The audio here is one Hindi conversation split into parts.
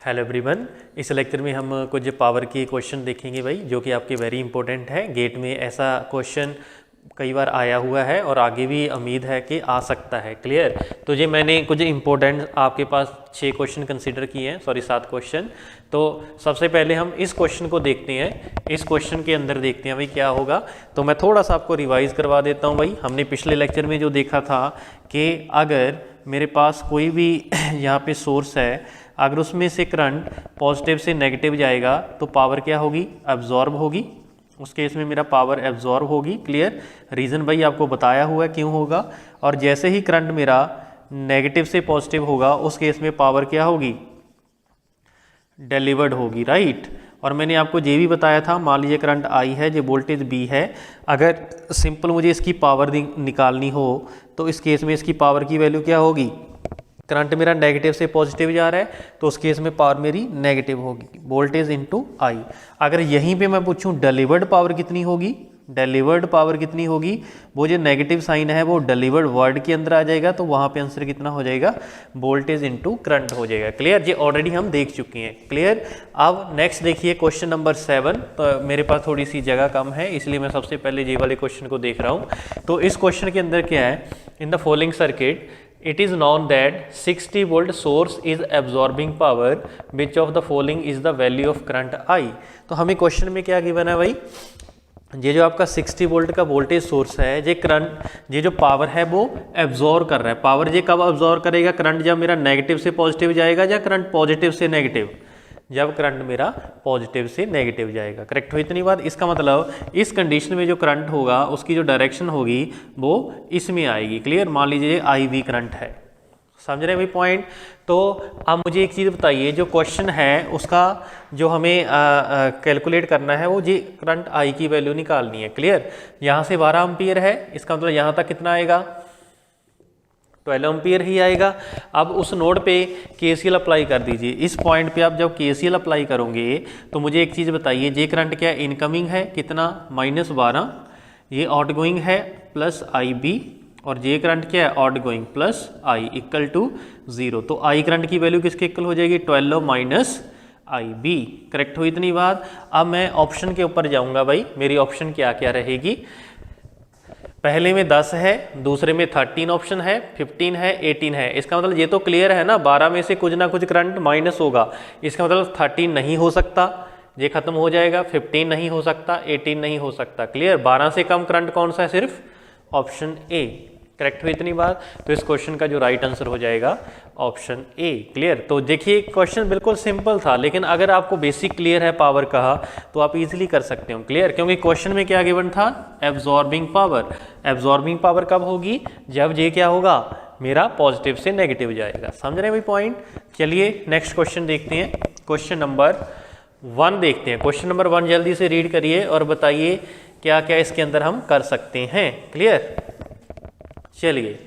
Hello everyone. इस लेक्चर में हम कुछ पावर के क्वेश्चन देखेंगे भाई, जो कि आपके वेरी इंपॉर्टेंट है। गेट में ऐसा क्वेश्चन कई बार आया हुआ है और आगे भी उम्मीद है कि आ सकता है। क्लियर। तो ये मैंने कुछ इंपॉर्टेंट आपके पास 6 क्वेश्चन कंसीडर किए हैं, सॉरी 7 क्वेश्चन। तो सबसे पहले हम इस क्वेश्चन को देखते हैं। इस क्वेश्चन के अंदर देखते हैं भाई क्या होगा। तो मैं थोड़ा सा आपको रिवाइज करवा देता हूँ भाई। हमने पिछले लेक्चर में जो देखा था कि अगर मेरे पास कोई भी यहाँ पे सोर्स है, अगर उसमें से करंट पॉजिटिव से नेगेटिव जाएगा तो पावर क्या होगी, एब्जॉर्ब होगी। उस केस में मेरा पावर एब्जॉर्ब होगी। क्लियर। रीज़न भाई आपको बताया हुआ है क्यों होगा। और जैसे ही करंट मेरा नेगेटिव से पॉजिटिव होगा उस केस में पावर क्या होगी, डिलीवर्ड होगी। राइट। और मैंने आपको ये भी बताया था, मान लीजिए करंट आई है, जो वोल्टेज बी है, अगर सिंपल मुझे इसकी पावर निकालनी हो तो इस केस में इसकी पावर की वैल्यू क्या होगी, करंट मेरा नेगेटिव से पॉजिटिव जा रहा है तो उस केस में पावर मेरी नेगेटिव होगी, वोल्टेज इनटू आई। अगर यहीं पे मैं पूछूं डिलीवर्ड पावर कितनी होगी, डिलीवर्ड पावर कितनी होगी, वो जो नेगेटिव साइन है वो डिलीवर्ड वर्ड के अंदर आ जाएगा, तो वहाँ पे आंसर कितना हो जाएगा, वोल्टेज इनटू करंट हो जाएगा। क्लियर। ये ऑलरेडी हम देख चुके हैं। क्लियर। अब नेक्स्ट देखिए क्वेश्चन नंबर 7। तो मेरे पास थोड़ी सी जगह कम है इसलिए मैं सबसे पहले ये वाले क्वेश्चन को देख रहा हूँ। तो इस क्वेश्चन के अंदर क्या है, in the following circuit it is known that 60 volt source is absorbing power, which of the following is the value of current I। तो हमें क्वेश्चन में क्या गिवन है भाई, ये जो आपका 60 वोल्ट का वोल्टेज सोर्स है, ये करंट, ये जो पावर है वो एब्जॉर्ब कर रहा है। पावर ये कब एब्जॉर्ब करेगा, करंट जब मेरा नेगेटिव से पॉजिटिव जाएगा या करंट पॉजिटिव से नेगेटिव, जब करंट मेरा पॉजिटिव से नेगेटिव जाएगा। करेक्ट हो इतनी बात। इसका मतलब इस कंडीशन में जो करंट होगा उसकी जो डायरेक्शन होगी वो इसमें आएगी। क्लियर। मान लीजिए आई वी करंट है, समझ रहे हैं भाई पॉइंट। तो अब मुझे एक चीज़ बताइए, जो क्वेश्चन है उसका जो हमें कैलकुलेट करना है वो जी करंट आई की वैल्यू निकालनी है। क्लियर। यहाँ से 12 एम्पीयर है, इसका मतलब यहाँ तक कितना आएगा, 12 एम्पीयर ही आएगा। अब उस नोड पे केसीएल अप्लाई कर दीजिए। इस पॉइंट पे आप जब केसीएल अप्लाई करोगे तो मुझे एक चीज़ बताइए, जे करंट क्या इनकमिंग है कितना, -12, ये आउटगोइंग है प्लस आई बी, और जे करंट क्या है outgoing plus I equal to 0। तो आई करंट की वैल्यू किसके इक्वल हो जाएगी, 12 माइनस आई बी। करेक्ट हुई इतनी बात। अब मैं ऑप्शन के ऊपर जाऊंगा भाई, मेरी ऑप्शन क्या क्या रहेगी। पहले में 10 है, दूसरे में 13 ऑप्शन है, 15 है, 18 है। इसका मतलब ये तो क्लियर है ना, 12 में से कुछ ना कुछ करंट माइनस होगा। इसका मतलब 13 नहीं हो सकता, ये खत्म हो जाएगा। 15 नहीं हो सकता, 18 नहीं हो सकता। क्लियर। 12 से कम करंट कौन सा है, सिर्फ ऑप्शन ए। करेक्ट हुई इतनी बात। तो इस क्वेश्चन का जो राइट आंसर हो जाएगा ऑप्शन ए। क्लियर। तो देखिए क्वेश्चन बिल्कुल सिंपल था, लेकिन अगर आपको बेसिक क्लियर है पावर का तो आप इजीली कर सकते हो। क्लियर। क्योंकि क्वेश्चन में क्या गिवन था, एब्जॉर्बिंग पावर। एब्जॉर्बिंग पावर कब होगी, जब ये क्या होगा, मेरा पॉजिटिव से नेगेटिव जाएगा। समझ रहे हैं भाई पॉइंट। चलिए नेक्स्ट क्वेश्चन देखते हैं। क्वेश्चन नंबर 1 देखते हैं। क्वेश्चन नंबर 1 जल्दी से रीड करिए और बताइए क्या क्या इसके अंदर हम कर सकते हैं। क्लियर। चलिए,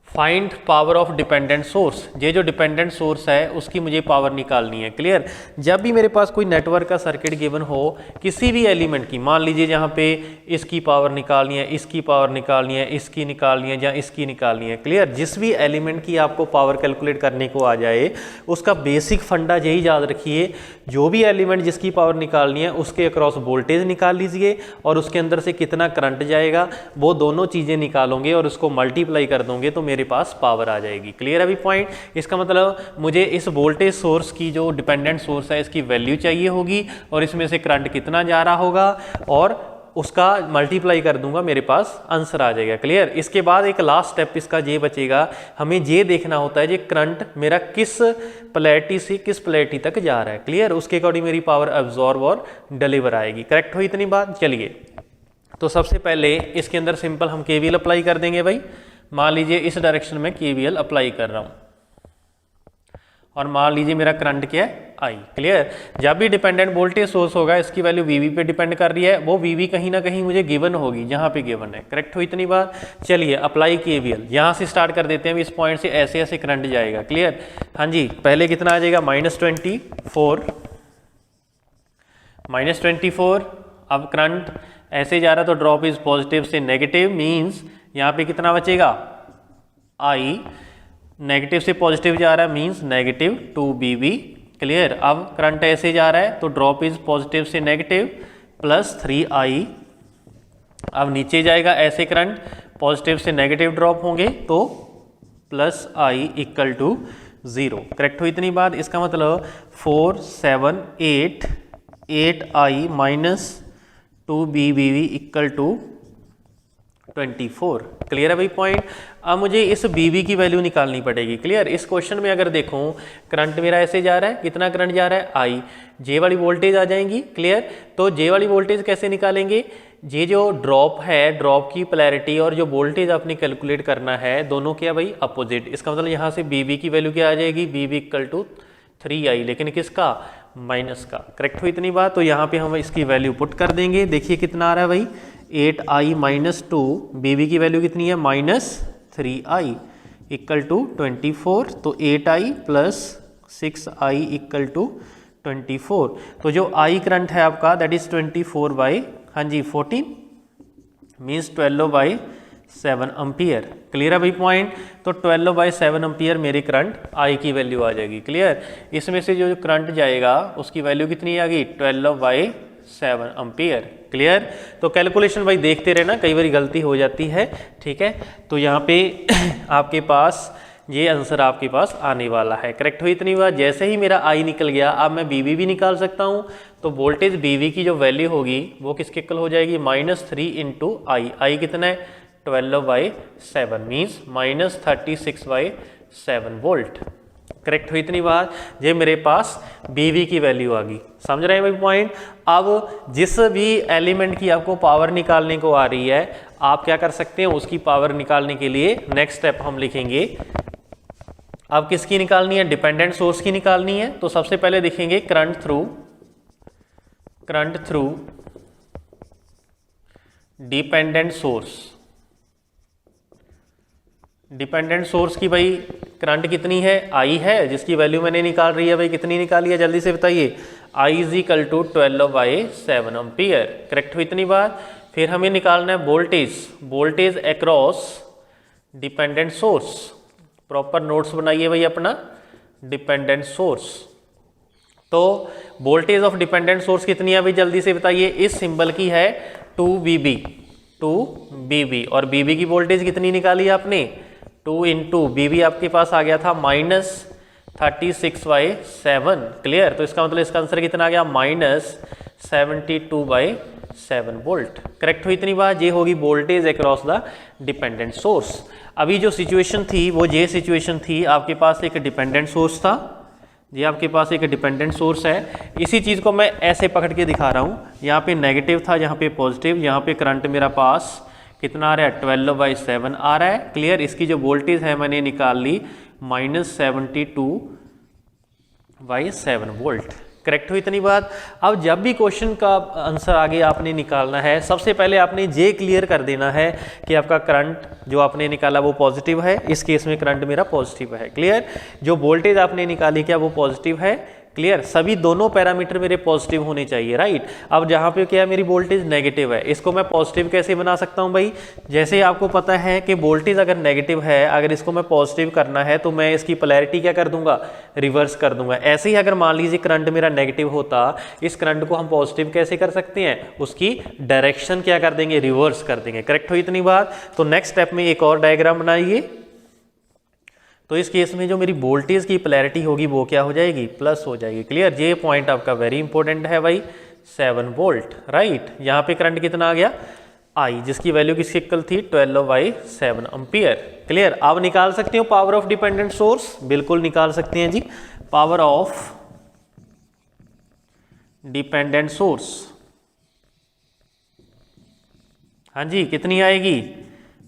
find power of dependent source. ये जो डिपेंडेंट सोर्स है उसकी मुझे पावर निकालनी है। क्लियर। जब भी मेरे पास कोई नेटवर्क का सर्किट गिवन हो, किसी भी एलिमेंट की, मान लीजिए यहाँ पे इसकी पावर निकालनी है, इसकी पावर निकालनी है, इसकी निकालनी है या इसकी निकालनी है। क्लियर। जिस भी एलिमेंट की आपको पावर कैलकुलेट करने को आ जाए उसका बेसिक फंडा यही याद रखिए, जो भी एलिमेंट जिसकी पावर निकालनी है उसके अक्रॉस वोल्टेज निकाल लीजिए और उसके अंदर से कितना करंट जाएगा, वो दोनों चीज़ें निकालोगे और उसको मल्टीप्लाई कर दोगे तो मेरे पास पावर आ जाएगी। क्लियर अभी पॉइंट। इसका मतलब मुझे इस वोल्टेज सोर्स की जो डिपेंडेंट सोर्स है इसकी वैल्यू चाहिए होगी और इसमें से करंट कितना जा रहा होगा और उसका मल्टीप्लाई कर दूंगा, मेरे पास आंसर आ जाएगा। क्लियर। इसके बाद एक लास्ट स्टेप इसका ये बचेगा, हमें ये देखना होता है ये करंट मेरा किस पोलैरिटी से किस पोलैरिटी तक जा रहा है। क्लियर। उसके अकॉर्डिंग मेरी पावर एब्जॉर्ब और डिलीवर आएगी। करेक्ट हुई इतनी बात। चलिए, तो सबसे पहले इसके अंदर सिंपल हम केवीएल अप्लाई कर देंगे भाई। मान लीजिए इस डायरेक्शन में केवीएल अप्लाई कर रहा हूं और मान लीजिए मेरा करंट क्या है, आई। क्लियर। जब भी डिपेंडेंट वोल्टेज सोर्स होगा इसकी वैल्यू वीवी पे डिपेंड कर रही है, वो वीवी कहीं ना कहीं मुझे गिवन होगी, जहां पे गिवन है। करेक्ट हुई इतनी बात। चलिए अप्लाई केवीएल यहां से स्टार्ट कर देते हैं। इस पॉइंट से ऐसे ऐसे करंट जाएगा। क्लियर। हाँ जी, पहले कितना आ जाएगा, -24। अब करंट ऐसे जा रहा तो ड्रॉप इज पॉजिटिव से नेगेटिव, मीन्स यहाँ पे कितना बचेगा, आई। नेगेटिव से पॉजिटिव जा रहा है मीन्स -2 BV। क्लियर। अब करंट ऐसे जा रहा है तो ड्रॉप इज पॉजिटिव से नेगेटिव प्लस 3i। अब नीचे जाएगा ऐसे करंट पॉजिटिव से नेगेटिव ड्रॉप होंगे तो plus i equal to 0। Correct हुई इतनी बात। इसका मतलब 4 7 8 8i minus 2bbv equal to 24। Clear है भाई पॉइंट। अब मुझे इस bb की वैल्यू निकालनी पड़ेगी। क्लियर। इस क्वेश्चन में अगर देखूं करंट मेरा ऐसे जा रहा है, कितना करंट जा रहा है i, जे वाली वोल्टेज आ जाएंगी। क्लियर। तो जे वाली वोल्टेज कैसे निकालेंगे, ये जो ड्रॉप है, ड्रॉप की पोलैरिटी और जो वोल्टेज आपने कैलकुलेट करना है दोनों क्या भाई अपोजिट। इसका मतलब यहाँ से bb की वैल्यू क्या आ जाएगी, bb इक्वल टू 3i, लेकिन किसका, माइनस का। करेक्ट हुई इतनी बात। तो यहाँ पे हम इसकी वैल्यू पुट कर देंगे। देखिए कितना आ रहा है भाई 8i माइनस 2, bb की वैल्यू कितनी है माइनस 3i इक्वल टू 24। तो 8i plus 6i equal to 24। तो जो i करंट है आपका दैट इज 24 बाई हाँ जी 14 मीन्स 12/7 अम्पियर। क्लियर है भाई पॉइंट। तो 12/7 अम्पियर मेरी करंट आई की वैल्यू आ जाएगी। क्लियर। इसमें से जो करंट जाएगा उसकी वैल्यू कितनी आ गई 12/7 अम्पियर। क्लियर। तो कैलकुलेशन भाई देखते रहना, कई बार गलती हो जाती है। ठीक है। तो यहाँ पे आपके पास ये आंसर आपके पास आने वाला है। करेक्ट हुई इतनी बात। जैसे ही मेरा आई निकल गया अब मैं बीबी भी निकाल सकता हूँ। तो वोल्टेज बीवी की जो वैल्यू होगी वो किसके इक्वल हो जाएगी -3 इंटू आई। आई कितना है 12/7 मीन्स -36/7 वोल्ट। करेक्ट हुई इतनी बात। ये मेरे पास बीवी की वैल्यू आ गई। समझ रहे हैं भाई पॉइंट। अब जिस भी एलिमेंट की आपको पावर निकालने को आ रही है आप क्या कर सकते हैं, उसकी पावर निकालने के लिए नेक्स्ट स्टेप हम लिखेंगे। अब किसकी निकालनी है, डिपेंडेंट सोर्स की निकालनी है। तो सबसे पहले देखेंगे current through dependent source. Dependent source की भाई करंट कितनी है, आई है, जिसकी वैल्यू मैंने निकाल रही है भाई। कितनी निकाली है जल्दी से बताइए, I is equal to 12/7 ampere. Correct हुई इतनी बात। फिर हमें निकालना है voltage across dependent source. Proper notes बनाइए भाई अपना। डिपेंडेंट सोर्स तो वोल्टेज ऑफ डिपेंडेंट सोर्स कितनी है भाई जल्दी से बताइए। इस सिंबल की है 2BB और BB की वोल्टेज कितनी निकाली आपने 2 इंटू BB आपके पास आ गया था -36/7। क्लियर। तो इसका मतलब इसका आंसर कितना आ गया -72/7 वोल्ट। करेक्ट हुई इतनी बात। ये होगी voltage across the dependent source. अभी जो सिचुएशन थी वो ये सिचुएशन थी, आपके पास एक डिपेंडेंट सोर्स था, ये आपके पास एक डिपेंडेंट सोर्स है। इसी चीज़ को मैं ऐसे पकड़ के दिखा रहा हूँ। यहाँ पे नेगेटिव था, यहाँ पे पॉजिटिव। यहाँ पे करंट मेरा पास कितना आ रहा है 12/7 आ रहा है। क्लियर। इसकी जो वोल्टेज है मैंने निकाल ली -72/7 वोल्ट। करेक्ट हुई इतनी बात। अब जब भी क्वेश्चन का आंसर आगे आपने निकालना है सबसे पहले आपने ये क्लियर कर देना है कि आपका करंट जो आपने निकाला वो पॉजिटिव है। इस केस में करंट मेरा पॉजिटिव है। क्लियर। जो वोल्टेज आपने निकाली क्या वो पॉजिटिव है। क्लियर। सभी दोनों पैरामीटर मेरे पॉजिटिव होने चाहिए। राइट। अब जहाँ पे क्या है मेरी वोल्टेज नेगेटिव है, इसको मैं पॉजिटिव कैसे बना सकता हूँ भाई। जैसे आपको पता है कि वोल्टेज अगर नेगेटिव है, अगर इसको मैं पॉजिटिव करना है तो मैं इसकी पोलैरिटी क्या कर दूंगा, रिवर्स कर दूंगा। ऐसे ही अगर मान लीजिए करंट मेरा नेगेटिव होता, इस करंट को हम पॉजिटिव कैसे कर सकते हैं, उसकी डायरेक्शन क्या कर देंगे, रिवर्स कर देंगे। करेक्ट हुई इतनी बात। तो नेक्स्ट स्टेप में एक और डायग्राम बनाइए। तो इस केस में जो मेरी वोल्टेज की पोलैरिटी होगी वो क्या हो जाएगी, प्लस हो जाएगी। क्लियर। ये पॉइंट आपका वेरी इंपॉर्टेंट है भाई 7 वोल्ट। राइट। यहाँ पे करंट कितना आ गया आई, जिसकी वैल्यू किसकी इक्वल थी 12/7 अम्पियर। क्लियर। अब निकाल सकते हो पावर ऑफ डिपेंडेंट सोर्स, बिल्कुल निकाल सकते हैं जी। पावर ऑफ डिपेंडेंट सोर्स हाँ जी कितनी आएगी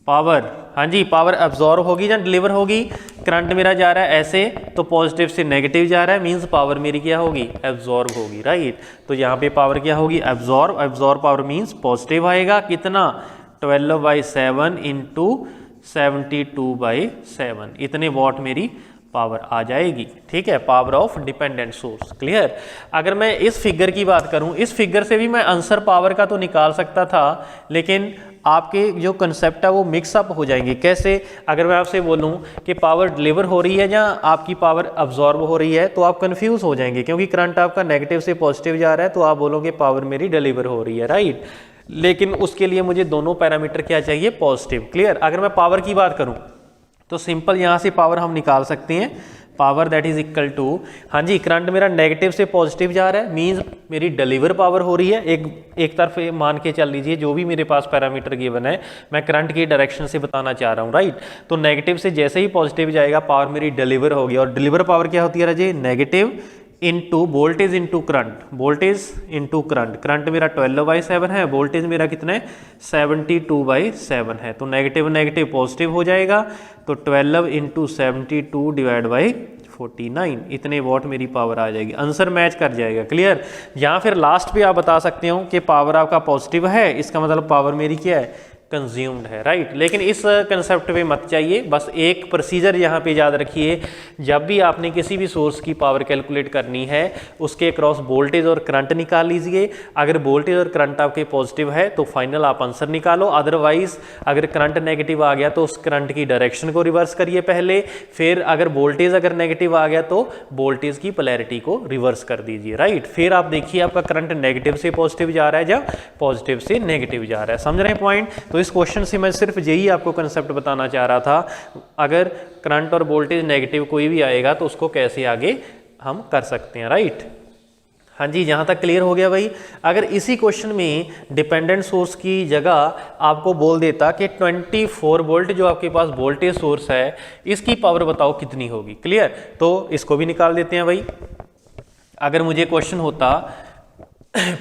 पावर, हाँ जी पावर एब्जॉर्ब होगी या डिलीवर होगी। करंट मेरा जा रहा है ऐसे तो पॉजिटिव से नेगेटिव जा रहा है, मींस पावर मेरी क्या होगी, एब्जॉर्ब होगी। राइट। तो यहाँ पे पावर क्या होगी, एब्जॉर्ब पावर मींस पॉजिटिव आएगा। कितना 12/7 इंटू 72/7 इतने वॉट मेरी पावर आ जाएगी। ठीक है, power of dependent source. Clear. अगर मैं इस फिगर की बात करूं, इस फिगर से भी मैं आंसर पावर का तो निकाल सकता था, लेकिन आपके जो कंसेप्ट है वो मिक्सअप हो जाएंगे। कैसे? अगर मैं आपसे बोलूं कि पावर डिलीवर हो रही है या आपकी पावर अब्जॉर्ब हो रही है, तो आप कंफ्यूज हो जाएंगे, क्योंकि करंट आपका नेगेटिव से पॉजिटिव जा रहा है, तो आप बोलोगे पावर मेरी डिलीवर हो रही है, राइट। लेकिन उसके लिए मुझे दोनों पैरामीटर क्या चाहिए? पॉजिटिव। क्लियर। अगर मैं पावर की बात करूं तो सिंपल यहाँ से पावर हम निकाल सकते हैं, power that is equal to, हाँ जी, करंट मेरा नेगेटिव से पॉजिटिव जा रहा है, मींस मेरी डिलीवर पावर हो रही है। एक तरफ मान के चल लीजिए, जो भी मेरे पास पैरामीटर गिवन है मैं करंट की डायरेक्शन से बताना चाह रहा हूँ, राइट। तो नेगेटिव से जैसे ही पॉजिटिव जाएगा पावर मेरी डिलीवर होगी, और डिलीवर पावर क्या होती है Raje? Negative into voltage into current, voltage into current. Current मेरा 12/7 है, वोल्टेज मेरा कितना है? 72/7 है। तो नेगेटिव नेगेटिव पॉजिटिव हो जाएगा, तो 12 इंटू 72 डिवाइड बाई 49, इतने वॉट मेरी पावर आ जाएगी। आंसर मैच कर जाएगा। क्लियर। या फिर लास्ट पे आप बता सकते हो कि पावर आपका पॉजिटिव है, इसका मतलब पावर मेरी क्या है? कंज्यूम्ड है, राइट। लेकिन इस कंसेप्ट पे मत चाहिए, बस एक प्रोसीजर यहाँ पे याद रखिए, जब भी आपने किसी भी सोर्स की पावर कैलकुलेट करनी है, उसके क्रॉस वोल्टेज और करंट निकाल लीजिए। अगर वोल्टेज और करंट आपके पॉजिटिव है तो फाइनल आप आंसर निकालो, अदरवाइज अगर करंट नेगेटिव आ गया तो उस करंट की डायरेक्शन को रिवर्स करिए पहले, फिर अगर वोल्टेज अगर नेगेटिव आ गया तो वोल्टेज की पोलैरिटी को रिवर्स कर दीजिए, राइट। फिर आप देखिए आपका करंट नेगेटिव से पॉजिटिव जा रहा है या पॉजिटिव से नेगेटिव जा रहा है। समझ रहे हैं पॉइंट? तो इस क्वेश्चन से मैं सिर्फ यही आपको कंसेप्ट बताना चाह रहा था, अगर करंट और वोल्टेज नेगेटिव कोई भी आएगा तो उसको कैसे आगे हम कर सकते हैं, राइट। हाँ जी, यहाँ तक क्लियर हो गया भाई। अगर इसी क्वेश्चन में डिपेंडेंट सोर्स की जगह आपको बोल देता कि 24 वोल्ट जो आपके पास वोल्टेज सोर्स है, इसकी पावर बताओ कितनी होगी। क्लियर। तो इसको भी निकाल देते हैं भाई। अगर मुझे क्वेश्चन होता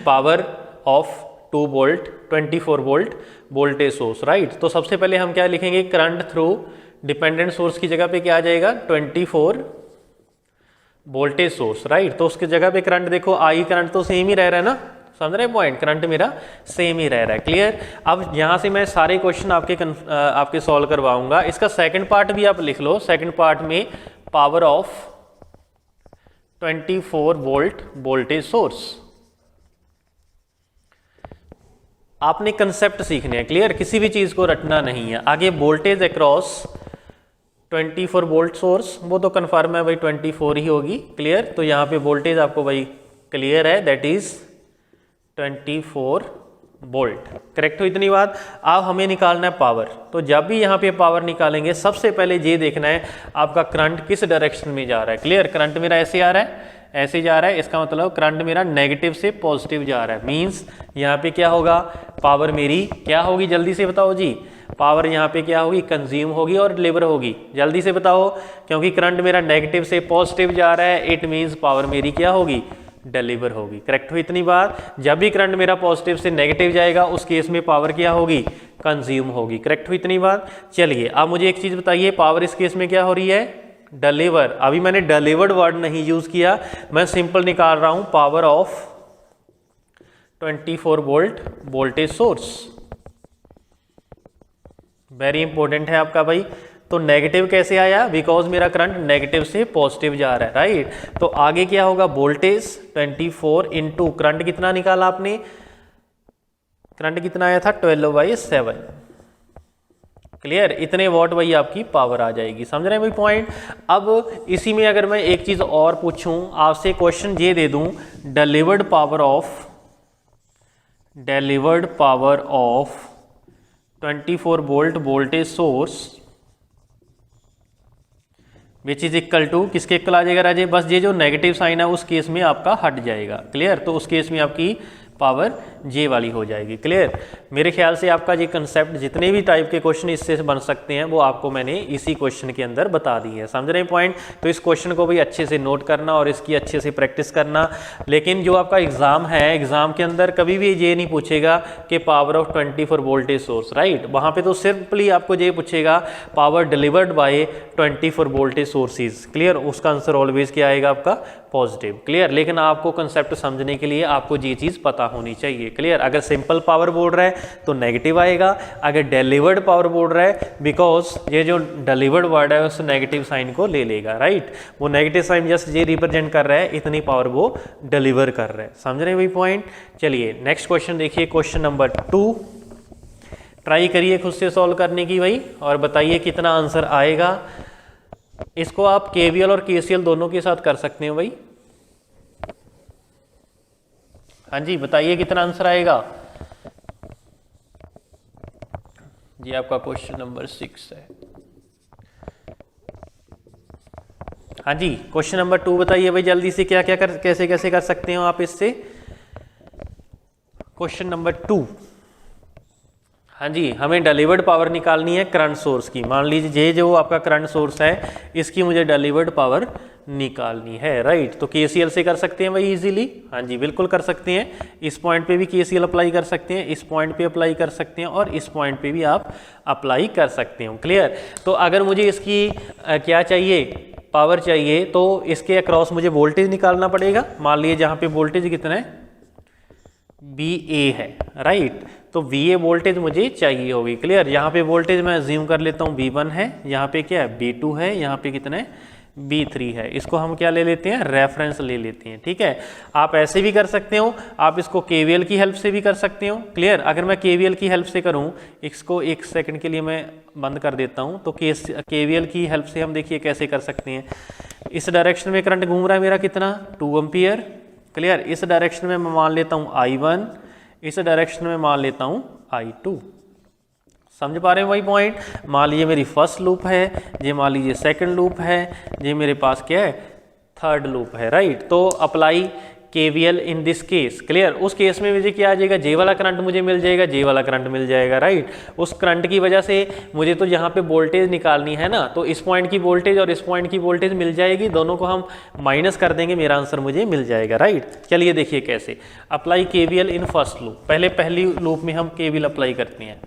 power of 2 volt 24 volt voltage source, right, तो सबसे पहले हम क्या लिखेंगे? करंट थ्रू डिपेंडेंट सोर्स की जगह पे क्या आ जाएगा? 24 वोल्टेज सोर्स, राइट। तो उसकी जगह पे करंट देखो, आई करंट तो सेम ही रह रहा है ना, समझ रहे पॉइंट? करंट मेरा सेम ही रह रहा है। क्लियर। अब यहाँ से मैं सारे क्वेश्चन आपके सॉल्व करवाऊंगा। इसका सेकंड पार्ट भी आप लिख लो। सेकंड पार्ट में power of 24 volt voltage source, आपने कंसेप्ट सीखने हैं। क्लियर। किसी भी चीज को रटना नहीं है। आगे वोल्टेज अक्रॉस 24 वोल्ट सोर्स, वो तो कन्फर्म है भाई 24 ही होगी। क्लियर। तो यहाँ पे वोल्टेज आपको भाई क्लियर है, दैट इज 24 वोल्ट। करेक्ट हो इतनी बात। अब हमें निकालना है पावर। तो जब भी यहाँ पे पावर निकालेंगे सबसे पहले ये देखना है आपका करंट किस डायरेक्शन में जा रहा है। क्लियर। करंट मेरा ऐसे आ रहा है, ऐसे जा रहा है, इसका मतलब करंट मेरा नेगेटिव से पॉजिटिव जा रहा है। मींस यहाँ पे क्या होगा? पावर मेरी क्या होगी? जल्दी से बताओ जी। पावर यहाँ पे क्या होगी? कंज्यूम होगी और डिलीवर होगी। जल्दी से बताओ, क्योंकि करंट मेरा नेगेटिव से पॉजिटिव जा रहा है, इट मीन्स पावर मेरी क्या होगी? डिलीवर होगी। करेक्ट हो इतनी बात। जब भी करंट मेरा पॉजिटिव से नेगेटिव जाएगा उस केस में पावर क्या होगी? कंज्यूम होगी। करेक्ट हो इतनी बात। चलिए अब मुझे एक चीज बताइए, पावर इस केस में क्या हो रही है? डिलीवर। अभी मैंने डिलीवर्ड वर्ड नहीं यूज किया, मैं सिंपल निकाल रहा हूं power of 24 volt voltage source. Very important है आपका भाई। तो नेगेटिव कैसे आया? बिकॉज मेरा करंट नेगेटिव से पॉजिटिव जा रहा है, राइट। तो आगे क्या होगा? वोल्टेज 24 इंटू करंट कितना निकाला आपने? करंट कितना आया था? 12/7। क्लियर। इतने वॉट वही आपकी पावर आ जाएगी। समझ रहे हैं भाई पॉइंट? अब इसी में अगर मैं एक चीज और पूछूं आपसे, क्वेश्चन ये दे दूं, delivered power of 24 volt voltage source which is equal to, किसके इक्वल आ जाएगा राजे? बस ये जो नेगेटिव साइन है उस केस में आपका हट जाएगा। क्लियर। तो उस केस में आपकी पावर जे वाली हो जाएगी। क्लियर। मेरे ख्याल से आपका ये कंसेप्ट, जितने भी टाइप के क्वेश्चन इससे बन सकते हैं वो आपको मैंने इसी क्वेश्चन के अंदर बता दी है। समझ रहे हैं पॉइंट? तो इस क्वेश्चन को भी अच्छे से नोट करना और इसकी अच्छे से प्रैक्टिस करना। लेकिन जो आपका एग्जाम है, एग्जाम के अंदर कभी भी ये नहीं पूछेगा कि power of 24 voltage source, right. वहां पे तो सिंपली आपको ये पूछेगा power delivered by 24 voltage sources. Clear. उसका आंसर ऑलवेज क्या आएगा? आपका पॉजिटिव। क्लियर, लेकिन आपको कंसेप्ट समझने के लिए आपको ये चीज़ पता होनी चाहिए। क्लियर, अगर सिंपल पावर बोल रहा है तो नेगेटिव आएगा, अगर डिलीवर्ड पावर बोल रहा है बिकॉज ये जो डिलीवर्ड वर्ड है उस नेगेटिव साइन को ले लेगा। राइट, वो नेगेटिव साइन जस्ट ये रिप्रेजेंट कर रहा है इतनी पावर वो डिलीवर कर रहा है। समझ रहे हैं वही पॉइंट। चलिए नेक्स्ट क्वेश्चन देखिए, क्वेश्चन नंबर 2। ट्राई करिए खुद से सॉल्व करने की भाई और बताइए कितना आंसर आएगा। इसको आप केवीएल और केसीएल दोनों के साथ कर सकते हैं भाई। हाँ जी, बताइए कितना आंसर आएगा जी। आपका क्वेश्चन नंबर 6 है। हाँ जी, क्वेश्चन नंबर 2 बताइए भाई जल्दी से, क्या क्या कैसे कैसे कर सकते हो आप इससे। Question number 2। हाँ जी, हमें डिलीवर्ड पावर निकालनी है करंट सोर्स की। मान लीजिए ये जो आपका करंट सोर्स है इसकी मुझे डिलीवर्ड पावर निकालनी है। राइट, तो केसीएल से कर सकते हैं भाई इजीली। हाँ जी, बिल्कुल कर सकते हैं। इस पॉइंट पे भी केसीएल अप्लाई कर सकते हैं, इस पॉइंट पे अप्लाई कर सकते हैं और इस पॉइंट पे भी आप अप्लाई कर सकते हो। क्लियर, तो अगर मुझे इसकी क्या चाहिए, पावर चाहिए, तो इसके अक्रॉस मुझे वोल्टेज निकालना पड़ेगा। मान लीजिए जहाँ पे वोल्टेज कितना है, VA है। राइट, तो VA वोल्टेज मुझे चाहिए होगी। क्लियर, यहाँ पे वोल्टेज मैं अज्यूम कर लेता हूँ V1 है, यहाँ पे क्या है V2 है, यहाँ पे कितना है V3 है। इसको हम क्या ले लेते हैं, रेफरेंस ले लेते हैं। ठीक है, आप ऐसे भी कर सकते हो, आप इसको KVL की हेल्प से भी कर सकते हो। क्लियर, अगर मैं KVL की हेल्प से करूँ, इसको एक सेकंड के लिए मैं बंद कर देता हूँ, तो KVL की हेल्प से हम देखिए कैसे कर सकते हैं। इस डायरेक्शन में करंट घूम रहा है मेरा कितना, 2 एम्पियर। क्लियर, इस डायरेक्शन में मैं मान लेता हूँ I1, इस डायरेक्शन में मान लेता हूँ I2। समझ पा रहे हैं वही पॉइंट। मान लीजिए मेरी फर्स्ट लूप है, ये मान लीजिए सेकंड लूप है, ये मेरे पास क्या है थर्ड लूप है। राइट, तो apply KVL in this case. Clear, उस केस में मुझे क्या आ जाएगा, जे वाला करंट मुझे मिल जाएगा, जे वाला करंट मिल जाएगा। राइट, उस करंट की वजह से मुझे तो यहाँ पे वोल्टेज निकालनी है ना, तो इस पॉइंट की वोल्टेज और इस पॉइंट की वोल्टेज मिल जाएगी, दोनों को हम माइनस कर देंगे, मेरा आंसर मुझे मिल जाएगा। राइट, चलिए देखिए कैसे apply KVL in first loop. पहले पहली लूप में हम KVL अप्लाई करते हैं,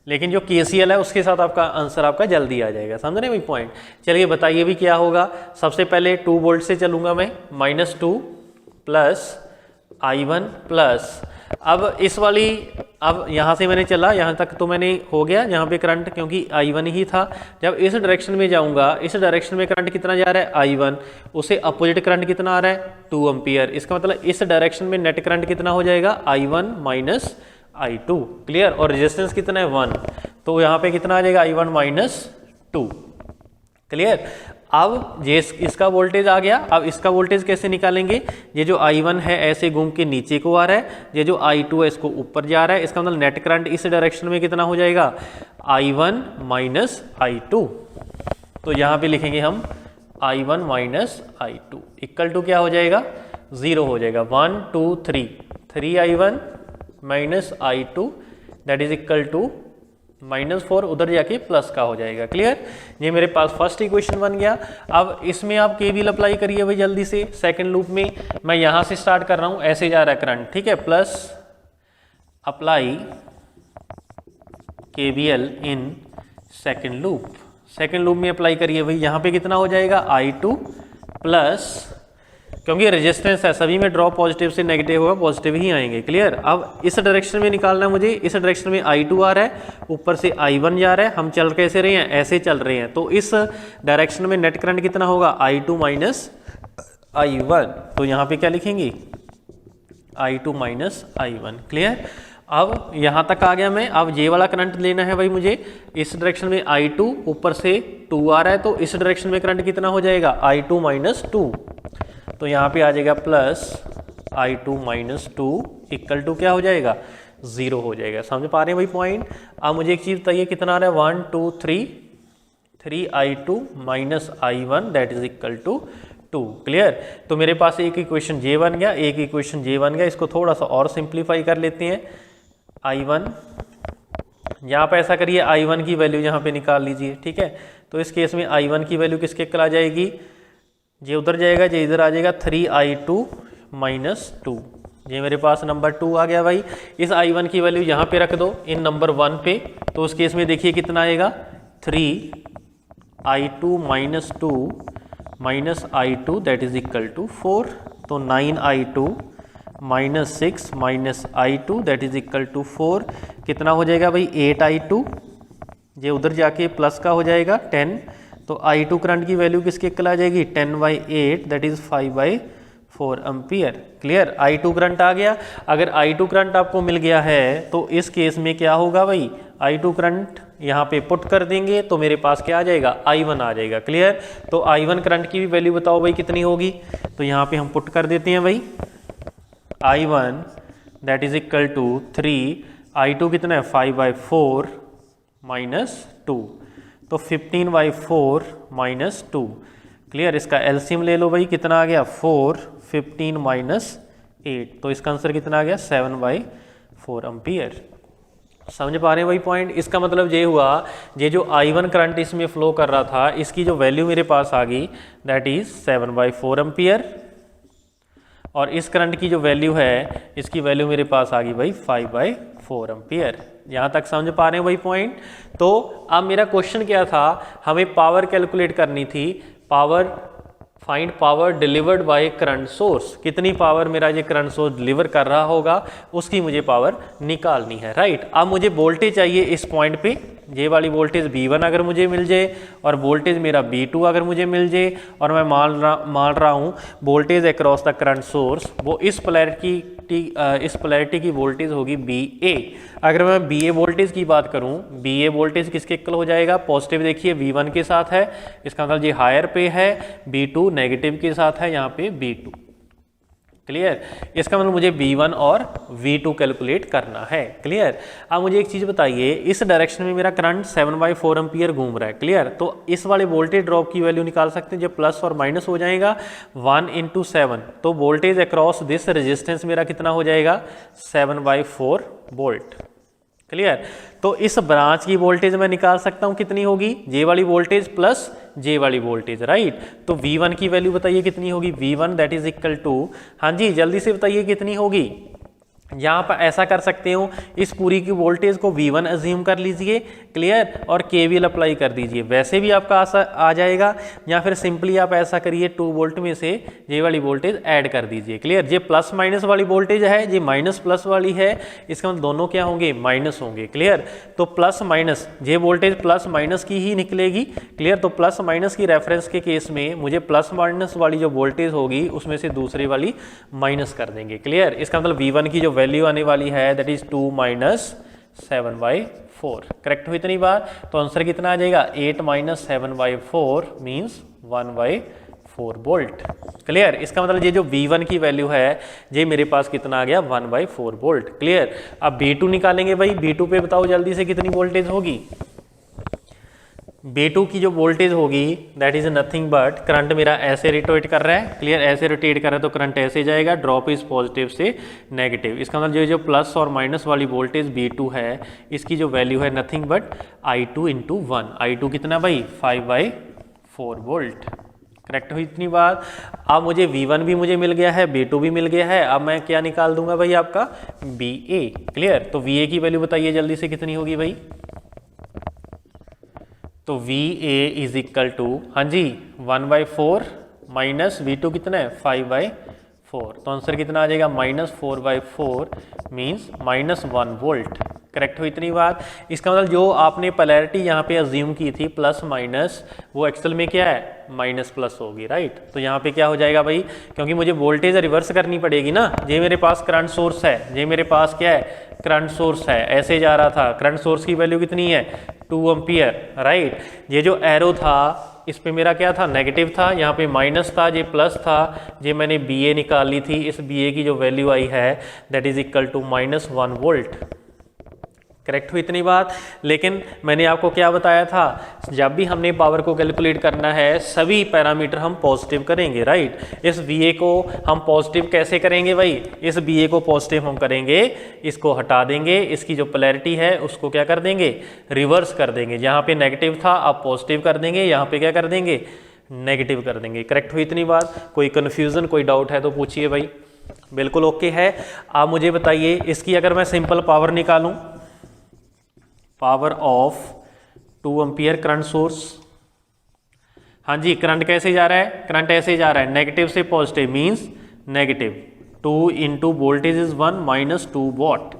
लेकिन जो KCL है उसके साथ आपका आंसर आपका जल्दी आ जाएगा। समझ रहे हैं वही पॉइंट। चलिए बताइए भी क्या होगा। सबसे पहले 2 वोल्ट से चलूंगा मैं, -2 प्लस I1 प्लस, अब इस वाली, अब यहाँ से मैंने चला यहाँ तक तो मैंने हो गया यहाँ पे करंट, क्योंकि I1 ही था। जब इस डायरेक्शन में जाऊँगा, इस डायरेक्शन में करंट कितना जा रहा है I1, उसे अपोजिट करंट कितना आ रहा है 2 एम्पियर। इसका मतलब इस डायरेक्शन में नेट करंट कितना हो जाएगा I1 माइनस I2। क्लियर, और रेजिस्टेंस कितना है 1, तो यहाँ पे कितना आ जाएगा I1 - 2। क्लियर, अब ये इसका वोल्टेज आ गया। अब इसका वोल्टेज कैसे निकालेंगे, ये जो I1 है ऐसे घूम के नीचे को आ रहा है, ये जो I2 है इसको ऊपर जा रहा है, इसका मतलब नेट करंट इस डायरेक्शन में कितना हो जाएगा I1 माइनस I2। तो यहाँ पे लिखेंगे हम I1 minus I2 equal to क्या हो जाएगा, 0 हो जाएगा। 1 2 3 3I1 minus I2 that is equal to -4, उधर जाके प्लस का हो जाएगा। क्लियर, ये मेरे पास फर्स्ट इक्वेशन बन गया। अब इसमें आप KVL अप्लाई करिए भाई जल्दी से। सेकंड लूप में मैं यहाँ से स्टार्ट कर रहा हूँ, ऐसे जा रहा है करंट। ठीक है, plus apply KVL in second loop. Second loop में अप्लाई करिए भाई, यहाँ पे कितना हो जाएगा I2 प्लस, क्योंकि रेजिस्टेंस है सभी में ड्रॉप पॉजिटिव से नेगेटिव होगा, पॉजिटिव ही आएंगे। क्लियर, अब इस डायरेक्शन में निकालना है मुझे, इस डायरेक्शन में I2 आ रहा है, ऊपर से I1 जा रहा है, हम चल कैसे रहे हैं, ऐसे चल रहे हैं, तो इस डायरेक्शन में नेट करंट कितना होगा I2 माइनस I1। तो यहाँ पे क्या लिखेंगे I2 माइनस I1। क्लियर, अब यहाँ तक आ गया मैं। अब ये वाला करंट लेना है भाई मुझे, इस डायरेक्शन में I2 ऊपर से 2 आ रहा है, तो इस डायरेक्शन में करंट कितना हो जाएगा I2 माइनस 2। तो यहाँ पे आ जाएगा plus I2 minus 2 equal to क्या हो जाएगा 0 हो जाएगा। समझ पा रहे हैं भाई पॉइंट। अब मुझे एक चीज़ बताइए कितना आ रहा है 1 2 3 3I2 minus I1 that is equal to 2। Clear, तो मेरे पास एक इक्वेशन J बन गया, एक इक्वेशन J बन गया। इसको थोड़ा सा और सिंप्लीफाई कर लेते हैं। I1, यहाँ पे ऐसा करिए I1 की वैल्यू यहाँ पे निकाल लीजिए। ठीक है, तो इस केस में I1 की वैल्यू किसके इक्वल आ जाएगी, ये उधर जाएगा, ये इधर आ जाएगा 3I2 माइनस 2। ये मेरे पास नंबर 2 आ गया भाई। इस I1 की वैल्यू यहाँ पे रख दो इन नंबर 1 पे, तो उस केस में देखिए कितना आएगा I2 minus 2 minus I2 that is equal to 4। तो 9I2 minus 6 minus I2 that is equal to 4 कितना हो जाएगा भाई 8I2, ये उधर जाके प्लस का हो जाएगा 10। तो I2 करंट की वैल्यू किसके इक्वल आ जाएगी 10/8 that is 5/4 ampere. Clear, I2 current आ गया। अगर I2 करंट आपको मिल गया है तो इस केस में क्या होगा भाई, I2 करंट यहाँ पे पुट कर देंगे तो मेरे पास क्या आ जाएगा I1 आ जाएगा। क्लियर, तो I1 करंट की भी वैल्यू बताओ भाई कितनी होगी, तो यहाँ पे हम पुट कर देते हैं भाई I1 that is equal to 3, I2 कितना है 5/4 माइनस 2, तो 15/4 माइनस 2। क्लियर, इसका एलसीएम ले लो भाई, कितना आ गया 4, 15 माइनस 8, तो इसका आंसर कितना आ गया 7/4 एम्पियर। समझ पा रहे हैं भाई पॉइंट। इसका मतलब ये हुआ, ये जो I1 करंट इसमें फ्लो कर रहा था इसकी जो वैल्यू मेरे पास आ गई दैट इज 7/4 एम्पियर, और इस करंट की जो वैल्यू है इसकी वैल्यू मेरे पास आ गई भाई 5/4 एम्पियर। यहाँ तक समझ पा रहे हैं भाई पॉइंट। तो अब मेरा क्वेश्चन क्या था, हमें पावर कैलकुलेट करनी थी, power find power delivered by current source, कितनी पावर मेरा ये करंट सोर्स डिलीवर कर रहा होगा उसकी मुझे पावर निकालनी है। राइट, अब मुझे वोल्टेज चाहिए इस पॉइंट पे, ये वाली वोल्टेज V1 अगर मुझे मिल जाए और वोल्टेज मेरा V2 अगर मुझे मिल जाए, और मैं मान रहा हूँ voltage across the current source वो इस पोलैरिटी की वोल्टेज होगी BA। अगर मैं BA वोल्टेज की बात करूँ, BA वोल्टेज किसके इक्वल हो जाएगा, पॉजिटिव देखिए V1 के साथ है, इसका मतलब ये हायर पे है, B2 नेगेटिव के साथ है यहाँ पे B2। क्लियर, इसका मतलब मुझे V1 और V2 कैलकुलेट करना है। क्लियर, अब मुझे एक चीज़ बताइए, इस डायरेक्शन में मेरा करंट 7/4 एम्पियर घूम रहा है। क्लियर, तो इस वाले वोल्टेज ड्रॉप की वैल्यू निकाल सकते हैं, जब प्लस और माइनस हो जाएगा 1 × 7, तो वोल्टेज अक्रॉस दिस रेजिस्टेंस मेरा कितना हो जाएगा 7/4 वोल्ट। क्लियर, तो इस ब्रांच की वोल्टेज मैं निकाल सकता हूं कितनी होगी, जे वाली वोल्टेज प्लस जे वाली वोल्टेज। राइट, तो V1 की वैल्यू बताइए कितनी होगी, V1 that is equal to, हाँ जी जल्दी से बताइए कितनी होगी। यहाँ पर ऐसा कर सकते हो, इस पूरी की वोल्टेज को V1 अज्यूम कर लीजिए। क्लियर, और KVL अप्लाई कर दीजिए, वैसे भी आपका आ जाएगा, या फिर सिंपली आप ऐसा करिए 2 वोल्ट में से ये वाली वोल्टेज ऐड कर दीजिए। क्लियर, ये प्लस माइनस वाली वोल्टेज है, ये माइनस प्लस वाली है, इसका मतलब दोनों क्या होंगे माइनस होंगे। क्लियर, तो प्लस माइनस, ये वोल्टेज प्लस माइनस की ही निकलेगी। क्लियर, तो प्लस माइनस की रेफरेंस के केस में मुझे प्लस माइनस वाली जो वोल्टेज होगी उसमें से दूसरी वाली माइनस कर देंगे। क्लियर, इसका मतलब V1 की जो वैल्यू आने वाली है दैट इज 2 - 7/4। करेक्ट हुई इतनी बार, तो आंसर कितना आ जाएगा 8 - 7/4 मींस 1/4 वोल्ट। क्लियर, इसका मतलब ये जो V1 की वैल्यू है ये मेरे पास कितना आ गया 1/4 वोल्ट। क्लियर, अब B2 निकालेंगे भाई, B2 पे बताओ जल्दी से कितनी वोल्टेज होगी। B2 की जो वोल्टेज होगी that is nothing but, current मेरा ऐसे रोटेट कर रहा है। क्लियर, ऐसे रोटेट कर रहा है तो करंट ऐसे जाएगा, ड्रॉप इज पॉजिटिव से नेगेटिव। इसका मतलब जो प्लस और माइनस वाली वोल्टेज B2 है इसकी जो वैल्यू है नथिंग बट I2 × 1। I2 कितना भाई 5/4 वोल्ट। करेक्ट हुई इतनी बात। अब मुझे V1 भी मुझे मिल गया है, B2 भी मिल गया है, अब मैं क्या निकाल दूंगा भाई आपका BA। क्लियर, तो VA की वैल्यू बताइए जल्दी से कितनी होगी भाई, तो VA इज इक्वल टू, हाँ जी 1/4 माइनस V2 कितना है 5/4, तो आंसर कितना आ जाएगा -4/4 मींस -1 वोल्ट। करेक्ट हुई इतनी बात। इसका मतलब जो आपने पोलैरिटी यहाँ पे अज्यूम की थी प्लस माइनस, वो एक्चुअल में क्या है माइनस प्लस होगी। राइट, तो यहाँ पे क्या हो जाएगा भाई, क्योंकि मुझे वोल्टेज रिवर्स करनी पड़ेगी ना, ये मेरे पास करंट सोर्स है, ये मेरे पास क्या है करंट सोर्स है, ऐसे जा रहा था, करंट सोर्स की वैल्यू कितनी है 2 एम्पियर। राइट, ये जो एरो था इस पे मेरा क्या था नेगेटिव था, यहाँ पे माइनस था, ये प्लस था, ये मैंने BA निकाल ली थी, इस BA की जो वैल्यू आई है that is equal to -1 volt. Correct हुई इतनी बात। लेकिन मैंने आपको क्या बताया था, जब भी हमने पावर को कैलकुलेट करना है सभी पैरामीटर हम पॉजिटिव करेंगे। राइट, इस BA को हम पॉजिटिव कैसे करेंगे भाई, इस BA को पॉजिटिव हम करेंगे, इसको हटा देंगे, इसकी जो पोलैरिटी है उसको क्या कर देंगे रिवर्स कर देंगे, जहाँ पे नेगेटिव था आप पॉजिटिव कर देंगे, यहाँ पे क्या कर देंगे नेगेटिव कर देंगे। करेक्ट हुई इतनी बात। कोई कन्फ्यूजन कोई डाउट है तो पूछिए भाई। बिल्कुल ओके है। आप मुझे बताइए इसकी अगर मैं सिंपल पावर निकालूं, power of 2 ampere current source, हाँ जी, करंट कैसे जा रहा है, करंट ऐसे जा रहा है, नेगेटिव से positive means negative, 2 into voltage is 1 minus 2 watt.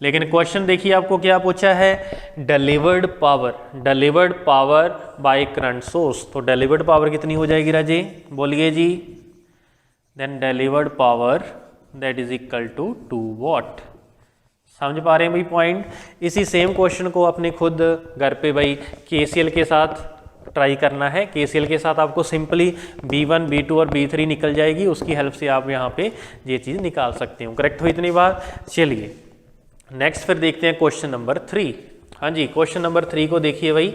लेकिन क्वेश्चन देखिए आपको क्या पूछा है, delivered power by current source. तो डिलीवर्ड पावर कितनी हो जाएगी राजे, बोलिए जी, then delivered power that is equal to 2 watt. समझ पा रहे हैं भाई पॉइंट। इसी सेम क्वेश्चन को अपने खुद घर पे भाई KCL के साथ ट्राई करना है। KCL के साथ आपको सिंपली B1 B2 और B3 निकल जाएगी, उसकी हेल्प से आप यहाँ पे ये चीज़ निकाल सकते हो। करेक्ट हो इतनी बात। चलिए नेक्स्ट फिर देखते हैं क्वेश्चन नंबर 3। हाँ जी, क्वेश्चन नंबर 3 को देखिए भाई।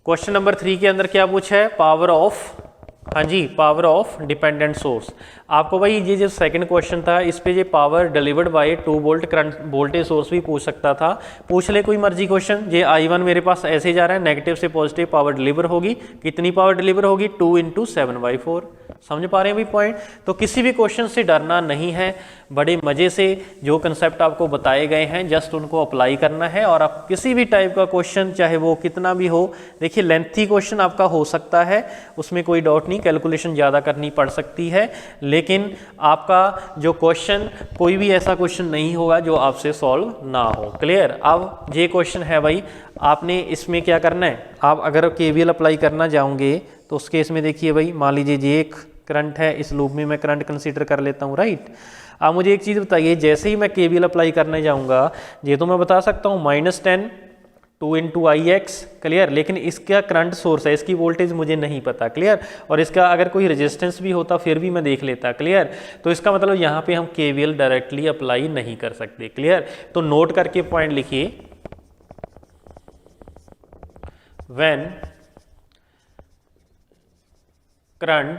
क्वेश्चन नंबर 3 के अंदर क्या पूछा है, पावर ऑफ, हाँ जी, पावर ऑफ डिपेंडेंट सोर्स। आपको भाई ये जो सेकंड क्वेश्चन था इस पे ये power delivered by 2 volt current voltage source भी पूछ सकता था। पूछ ले कोई मर्जी क्वेश्चन। ये I1 मेरे पास ऐसे जा रहा है, नेगेटिव से पॉजिटिव पावर डिलीवर होगी, कितनी पावर डिलीवर होगी, 2 इंटू 7/4। समझ पा रहे हैं भाई पॉइंट। तो किसी भी क्वेश्चन से डरना नहीं है, बड़े मजे से जो कंसेप्ट आपको बताए गए हैं जस्ट उनको अप्लाई करना है। और आप किसी भी टाइप का क्वेश्चन चाहे वो कितना भी हो, देखिए लेंथी क्वेश्चन आपका हो सकता है, उसमें कोई डाउट नहीं, कैलकुलेशन ज़्यादा करनी पड़ सकती है, लेकिन आपका जो क्वेश्चन कोई भी ऐसा क्वेश्चन नहीं होगा जो आपसे सॉल्व ना हो। क्लियर। अब ये क्वेश्चन है भाई, आपने इसमें क्या करना है, आप अगर KVL अप्लाई करना चाहोगे तो उस केस में देखिए भाई, मान लीजिए ये एक करंट है, इस लूप में मैं करंट कंसीडर कर लेता हूँ, राइट। आप मुझे एक चीज़ बताइए, जैसे ही मैं KVL अप्लाई करने जाऊँगा, ये तो मैं बता सकता हूँ -10 2 इंटू IX, क्लियर। लेकिन इसका करंट सोर्स है, इसकी वोल्टेज मुझे नहीं पता, क्लियर। और इसका अगर कोई रेजिस्टेंस भी होता फिर भी मैं देख लेता, क्लियर। तो इसका मतलब यहाँ पे हम KVL डायरेक्टली अप्लाई नहीं कर सकते, क्लियर। तो नोट करके पॉइंट लिखिए, when current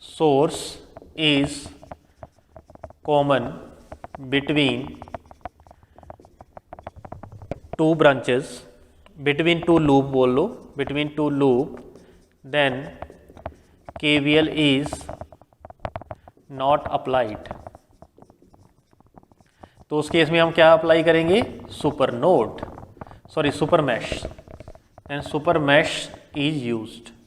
source is common between 2 branches, between 2 loop बोल लो, between 2 loop, then KVL is not applied. तो उस केस में हम क्या अप्लाई करेंगे, super node, sorry super mesh, then super mesh is used.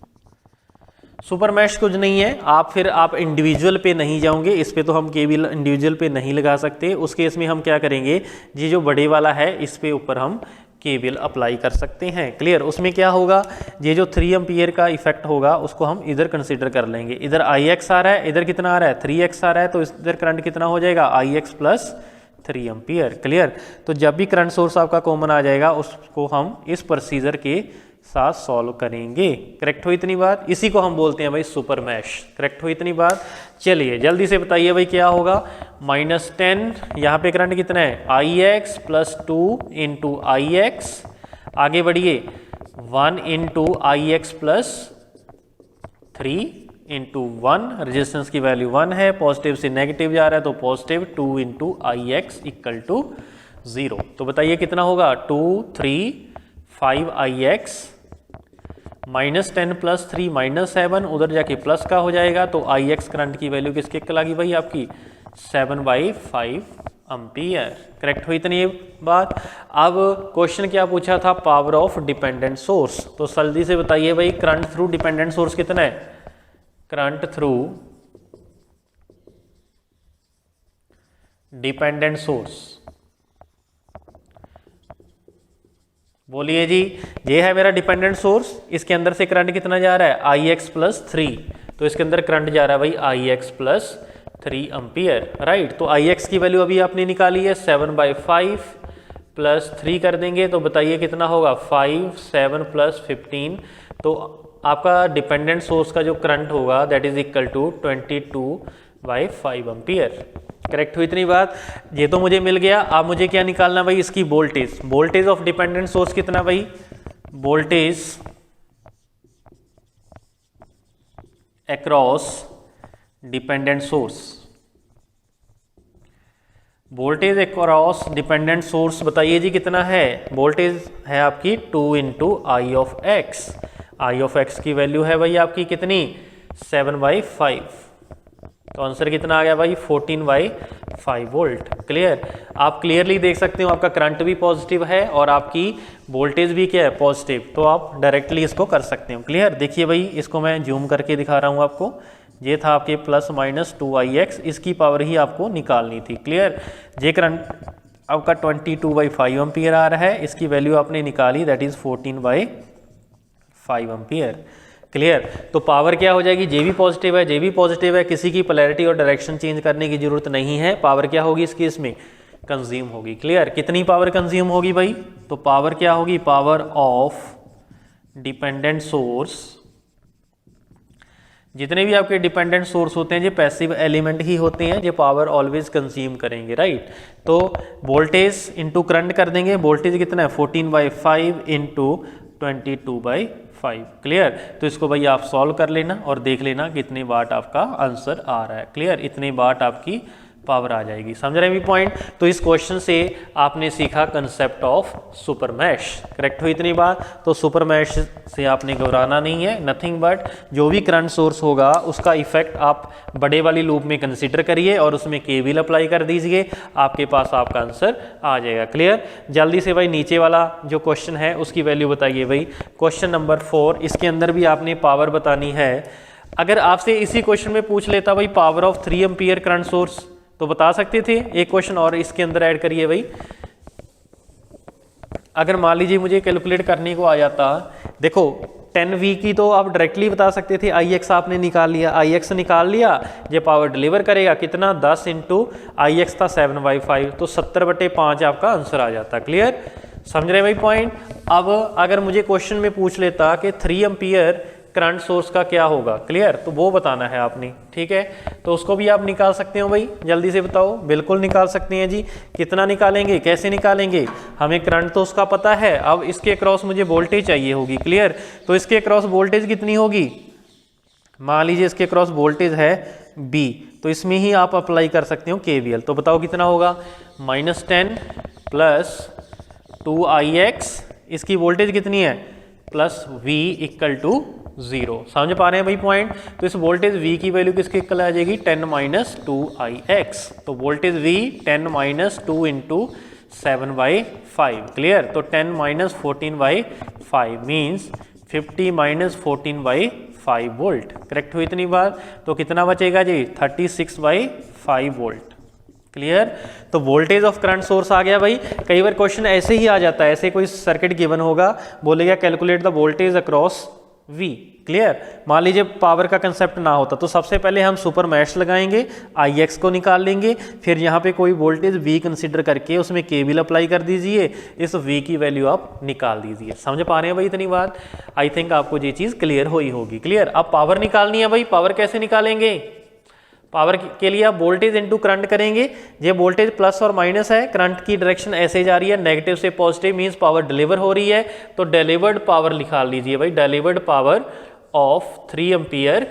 Super mesh कुछ नहीं है, आप इंडिविजुअल पे नहीं जाओगे, इस पे तो हम KVL इंडिविजुअल पे नहीं लगा सकते। उस केस में हम क्या करेंगे, ये जो बड़े वाला है इस पे ऊपर हम KVL अप्लाई कर सकते हैं, क्लियर। उसमें क्या होगा, ये जो 3 एम्पियर का इफेक्ट होगा उसको हम इधर कंसीडर कर लेंगे। इधर IX आ रहा है, इधर कितना आ रहा है, 3X आ रहा है, तो इधर करंट कितना हो जाएगा, IX प्लस 3 एम्पियर, क्लियर। तो जब भी करंट सोर्स आपका कॉमन आ जाएगा उसको हम इस प्रोसीजर के साथ सॉल्व करेंगे। करेक्ट हो इतनी बात। इसी को हम बोलते हैं भाई सुपर मैश। करेक्ट हो इतनी बात। चलिए जल्दी से बताइए भाई क्या होगा, -10, यहाँ पे करंट कितना है, IX प्लस 2 इंटू IX, आगे बढ़िए 1 into IX plus 3 into 1, resistance की वैल्यू 1 है, पॉजिटिव से नेगेटिव जा रहा है तो positive 2 into IX equal to 0। तो बताइए कितना होगा, 2 3 5 IX, -10 प्लस 3 -7, उधर जाके प्लस का हो जाएगा, तो IX करंट की वैल्यू किसके लगी भाई आपकी, 7/5 एम्पियर। करेक्ट हुई इतनी बात। अब क्वेश्चन क्या पूछा था, पावर ऑफ डिपेंडेंट सोर्स। तो जल्दी से बताइए भाई, करंट थ्रू डिपेंडेंट सोर्स कितना है, करंट थ्रू डिपेंडेंट सोर्स, बोलिए जी, ये है मेरा डिपेंडेंट सोर्स, इसके अंदर से करंट कितना जा रहा है, IX प्लस 3, तो इसके अंदर करंट जा रहा है भाई IX प्लस 3 एम्पियर, राइट। तो IX की वैल्यू अभी आपने निकाली है, 7/5 प्लस 3 कर देंगे तो बताइए कितना होगा, 5 7 प्लस 15, तो आपका डिपेंडेंट सोर्स का जो करंट होगा that is equal to 22/5 ampere. Correct हुई इतनी बात। ये तो मुझे मिल गया। अब मुझे क्या निकालना भाई, इसकी voltage, voltage of dependent source कितना भाई, voltage across dependent source, voltage across dependent source बताइए जी कितना है, वोल्टेज है आपकी 2 इंटू आई ऑफ एक्स की वैल्यू है भाई आपकी कितनी, 7/5, तो आंसर कितना आ गया भाई 14/5 वोल्ट। क्लियर, आप क्लियरली देख सकते हो आपका करंट भी पॉजिटिव है और आपकी वोल्टेज भी क्या है पॉजिटिव, तो आप डायरेक्टली इसको कर सकते हो। क्लियर, देखिए भाई इसको मैं जूम करके दिखा रहा हूँ आपको, ये था आपके +-2ix, इसकी पावर ही आपको निकालनी थी। क्लियर, ये करंट आपका 22/5 एम्पियर आ रहा है, इसकी वैल्यू आपने निकाली, दैट इज 14/5 एम्पियर। क्लियर, तो पावर क्या हो जाएगी, जे भी पॉजिटिव है, जे भी पॉजिटिव है, किसी की पोलैरिटी और डायरेक्शन चेंज करने की जरूरत नहीं है। पावर क्या होगी इस केस में, कंज्यूम होगी। क्लियर, कितनी पावर कंज्यूम होगी भाई, तो पावर क्या होगी, पावर ऑफ डिपेंडेंट सोर्स, जितने भी आपके डिपेंडेंट सोर्स होते हैं ये पैसिव एलिमेंट ही होते हैं, जो पावर ऑलवेज कंज्यूम करेंगे, राइट। तो वोल्टेज इंटू करंट कर देंगे, वोल्टेज कितना है 14/5 इंटू 22/5। क्लियर, तो इसको भाई आप सॉल्व कर लेना और देख लेना कितने वाट आपका आंसर आ रहा है। क्लियर, इतने वाट आपकी पावर आ जाएगी। समझ रहे हैं भी पॉइंट। तो इस क्वेश्चन से आपने सीखा concept of super mesh. Correct हुई इतनी बात। तो सुपर मैश से आपने घबराना नहीं है, नथिंग बट जो भी करंट सोर्स होगा उसका इफेक्ट आप बड़े वाली लूप में कंसीडर करिए और उसमें केवीएल अप्लाई कर दीजिए, आपके पास आपका आंसर आ जाएगा। क्लियर, जल्दी से भाई नीचे वाला जो क्वेश्चन है उसकी वैल्यू बताइए भाई। क्वेश्चन नंबर 4, इसके अंदर भी आपने पावर बतानी है। अगर आपसे इसी क्वेश्चन में पूछ लेता भाई power of 3 ampere current source, तो बता सकते थे। एक क्वेश्चन और इसके अंदर ऐड करिए भाई। अगर मान लीजिए मुझे कैलकुलेट करने को आ जाता, देखो 10V की तो आप डायरेक्टली बता सकते थे, Ix आपने निकाल लिया, Ix निकाल लिया, ये पावर डिलीवर करेगा कितना 10 इंटू Ix था 7/5, तो 70/5 आपका आंसर आ जाता। क्लियर, समझ रहे भाई पॉइंट। अब अगर मुझे क्वेश्चन में पूछ लेता कि 3 एम्पियर करंट सोर्स का क्या होगा, क्लियर, तो वो बताना है आपने, ठीक है। तो उसको भी आप निकाल सकते हो भाई, जल्दी से बताओ। बिल्कुल निकाल सकते हैं जी। कितना निकालेंगे, कैसे निकालेंगे, हमें करंट तो उसका पता है, अब इसके क्रॉस मुझे वोल्टेज चाहिए होगी। क्लियर, तो इसके क्रॉस वोल्टेज कितनी होगी, मान लीजिए इसके क्रॉस वोल्टेज है B, तो इसमें ही आप अप्लाई कर सकते हो KVL। तो बताओ कितना होगा, -10 + 2Ix, इसकी वोल्टेज कितनी है +V = 0। समझ पा रहे हैं भाई पॉइंट। तो इस वोल्टेज V की वैल्यू किसके इक्वल आ जाएगी, 10 - 2Ix। तो वोल्टेज V 10 - 2 इंटू 7/5। क्लियर, तो 10 - 14/5 मीन्स 50 - 14/5 वोल्ट। करेक्ट हुई इतनी बात। तो कितना बचेगा जी 36/5 वोल्ट। क्लियर, तो वोल्टेज ऑफ करंट सोर्स आ गया भाई। कई बार क्वेश्चन ऐसे ही आ जाता है, ऐसे कोई सर्किट गिवन होगा, बोलेगा calculate the voltage across V। Clear, मान लीजिए पावर का कंसेप्ट ना होता तो सबसे पहले हम सुपर मैश लगाएंगे, Ix को निकाल लेंगे, फिर यहाँ पे कोई वोल्टेज V कंसीडर करके उसमें KVL अप्लाई कर दीजिए, इस V की वैल्यू आप निकाल दीजिए। समझ पा रहे हैं भाई इतनी बात। आई थिंक आपको ये चीज़ क्लियर हुई होगी। क्लियर, अब पावर निकालनी है भाई। पावर कैसे निकालेंगे, पावर के लिए आप वोल्टेज इंटू करंट करेंगे। ये वोल्टेज प्लस और माइनस है, करंट की डायरेक्शन ऐसे जा रही है, नेगेटिव से पॉजिटिव मींस पावर डिलीवर हो रही है। तो डिलीवर्ड पावर लिखा लीजिए भाई, delivered power of 3 ampere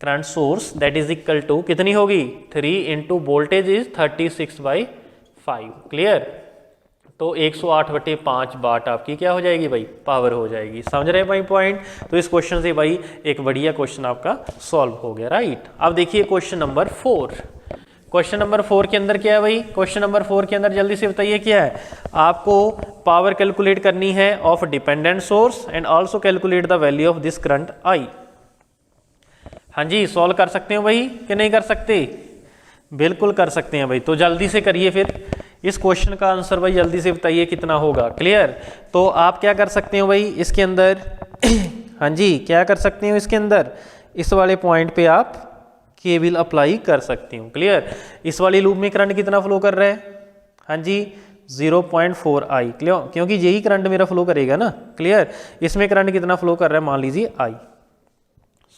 current source that is equal to कितनी होगी 3 इंटू वोल्टेज इज 36/5। क्लियर, तो 108/5 वाट आपकी क्या हो जाएगी भाई, पावर हो जाएगी। समझ रहे हैं भाई पॉइंट। तो इस क्वेश्चन से भाई एक बढ़िया क्वेश्चन आपका सॉल्व हो गया, राइट। अब देखिए क्वेश्चन नंबर 4। क्वेश्चन नंबर 4 के अंदर क्या है भाई, क्वेश्चन नंबर 4 के अंदर जल्दी से बताइए क्या है। आपको पावर कैलकुलेट करनी है of dependent source and also calculate the value of this current I। हाँ जी, सॉल्व कर सकते हो भाई कि नहीं कर सकते, बिल्कुल कर सकते हैं भाई। तो जल्दी से करिए फिर इस क्वेश्चन का आंसर भाई, जल्दी से बताइए कितना होगा। क्लियर, तो आप क्या कर सकते हो भाई इसके अंदर हाँ जी, क्या कर सकते हो इसके अंदर, इस वाले पॉइंट पे आप KVL अप्लाई कर सकते हो। क्लियर, इस वाली लूप में करंट कितना फ्लो कर रहा है, हाँ जी 0.4I, क्योंकि यही करंट मेरा फ्लो करेगा ना। क्लियर, इसमें करंट कितना फ्लो कर रहा है मान लीजिए I।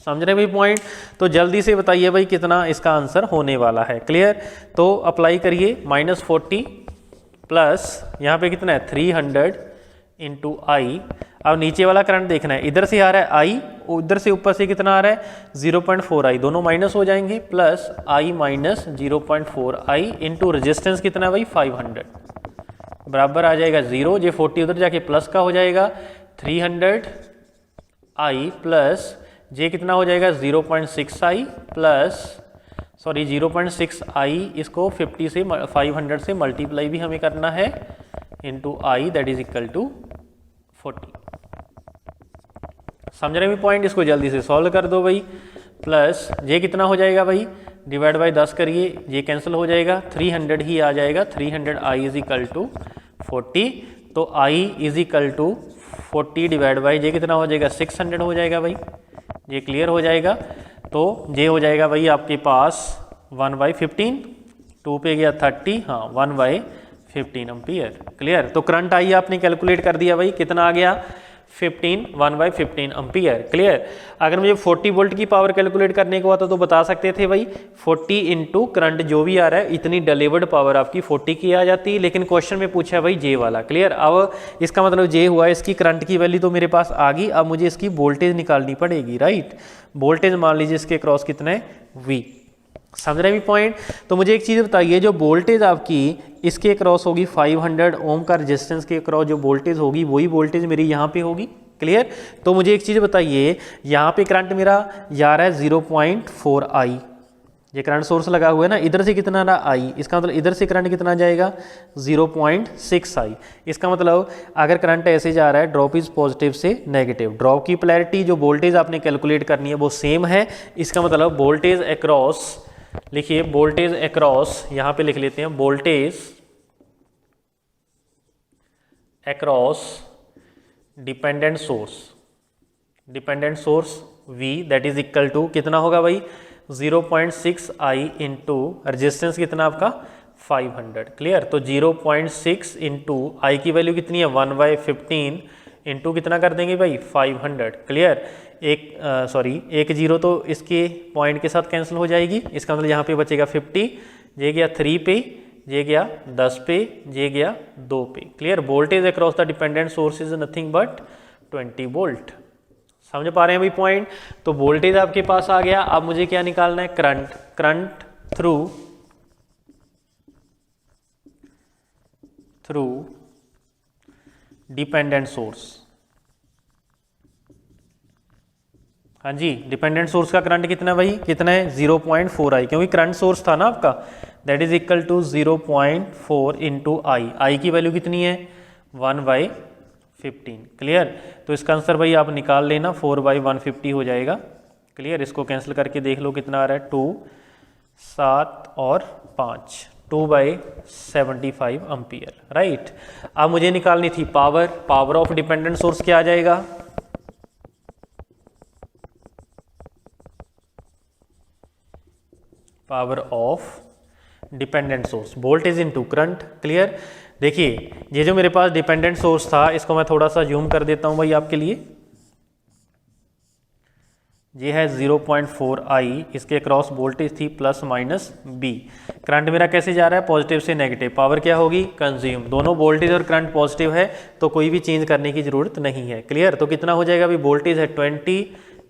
समझ रहे भाई पॉइंट। तो जल्दी से बताइए भाई कितना इसका आंसर होने वाला है। क्लियर, तो अप्लाई करिए -40 प्लस यहाँ पे कितना है 300 इंटू I। अब नीचे वाला करंट देखना है, इधर से आ रहा है I, उधर से ऊपर से कितना आ रहा है 0.4I, दोनों माइनस हो जाएंगे, plus I minus 0.4I into resistance कितना है भाई 500, बराबर आ जाएगा 0। ये 40 उधर जाके प्लस का हो जाएगा 300I प्लस जे कितना हो जाएगा 0.6I प्लस सॉरी 0.6 आई, इसको 50 से 500 से मल्टीप्लाई भी हमें करना है into I, that is equal to 40। समझ रहे हैं पॉइंट? इसको जल्दी से सॉल्व कर दो भाई। प्लस ये कितना हो जाएगा भाई, डिवाइड बाई 10 करिए, ये कैंसिल हो जाएगा, 300 ही आ जाएगा, 300 आई इज इक्वल टू 40। तो I is equal to 40 divide by ये कितना हो जाएगा, 600 हो जाएगा भाई। ये क्लियर हो जाएगा। तो ये हो जाएगा भाई आपके पास 1/15, 2 पे गया 30, हाँ 1/15 एम्पियर। क्लियर। तो करंट आई आपने कैलकुलेट कर दिया भाई, कितना आ गया 1/15 एम्पियर। क्लियर। अगर मुझे 40 वोल्ट की पावर कैलकुलेट करने को आता तो बता सकते थे भाई 40 इंटू करंट जो भी आ रहा है, इतनी डिलीवर्ड पावर आपकी 40 की आ जाती है। लेकिन क्वेश्चन में पूछा है भाई जे वाला। क्लियर। अब इसका मतलब जे हुआ, इसकी करंट की वैल्यू तो मेरे पास आ गई, अब मुझे इसकी वोल्टेज निकालनी पड़ेगी। राइट। वोल्टेज मान लीजिए इसके क्रॉस कितना है, वी। समझ रहे हैं पॉइंट? तो मुझे एक चीज़ बताइए, जो वोल्टेज आपकी इसके क्रॉस होगी 500 ओम का रेजिस्टेंस के क्रॉस जो वोल्टेज होगी, वही वोल्टेज मेरी यहाँ पे होगी। क्लियर। तो मुझे एक चीज़ बताइए, यहाँ पे करंट मेरा जा रहा है 0.4 आई, ये करंट सोर्स लगा हुआ है ना, इधर से कितना रहा आई, इसका मतलब इधर से करंट कितना जाएगा 0.6 आई। इसका मतलब अगर करंट ऐसे जा रहा है, ड्रॉप इज पॉजिटिव से नेगेटिव, ड्रॉप की पोलैरिटी जो वोल्टेज आपने कैलकुलेट करनी है वो सेम है। इसका मतलब वोल्टेज अक्रॉस, लिखिए वोल्टेज अक्रॉस, यहाँ पे लिख लेते हैं voltage across dependent source V, that is equal to कितना होगा भाई 0.6 आई इंटू रजिस्टेंस कितना आपका 500। क्लियर। तो 0.6 इंटू आई की वैल्यू कितनी है 1/15 इंटू कितना कर देंगे भाई 500। क्लियर। एक जीरो तो इसके पॉइंट के साथ कैंसिल हो जाएगी, इसका मतलब यहाँ पे बचेगा 50, ये गया 3 पे, ये गया 10 पे, ये गया 2 पे। Clear. Voltage across the dependent source is nothing but 20 volt. समझ पा रहे हैं भाई पॉइंट? तो वोल्टेज आपके पास आ गया। अब मुझे क्या निकालना है, करंट थ्रू डिपेंडेंट सोर्स। हाँ जी, डिपेंडेंट सोर्स का करंट कितना है भाई, कितना है 0.4 आई, क्योंकि करंट सोर्स था ना आपका, that is equal to 0.4 into I. I की वैल्यू कितनी है 1/15। क्लियर। तो इसका आंसर भाई आप निकाल लेना, 4/150 हो जाएगा। क्लियर। इसको कैंसिल करके देख लो कितना आ रहा है 2, 7 और 5, 2/75 एम्पियर। राइट। अब मुझे निकालनी थी पावर ऑफ डिपेंडेंट सोर्स क्या आ जाएगा, power of dependent source, voltage into current. Clear. देखिए ये जो मेरे पास डिपेंडेंट सोर्स था, इसको मैं थोड़ा सा जूम कर देता हूं भाई आपके लिए। ये है 0.4 आई, इसके क्रॉस वोल्टेज थी प्लस माइनस बी। करंट मेरा कैसे जा रहा है, पॉजिटिव से नेगेटिव, पावर क्या होगी कंज्यूम। दोनों वोल्टेज और करंट पॉजिटिव है तो कोई भी चेंज करने की जरूरत नहीं है। क्लियर। तो कितना हो जाएगा भाई, वोल्टेज है 20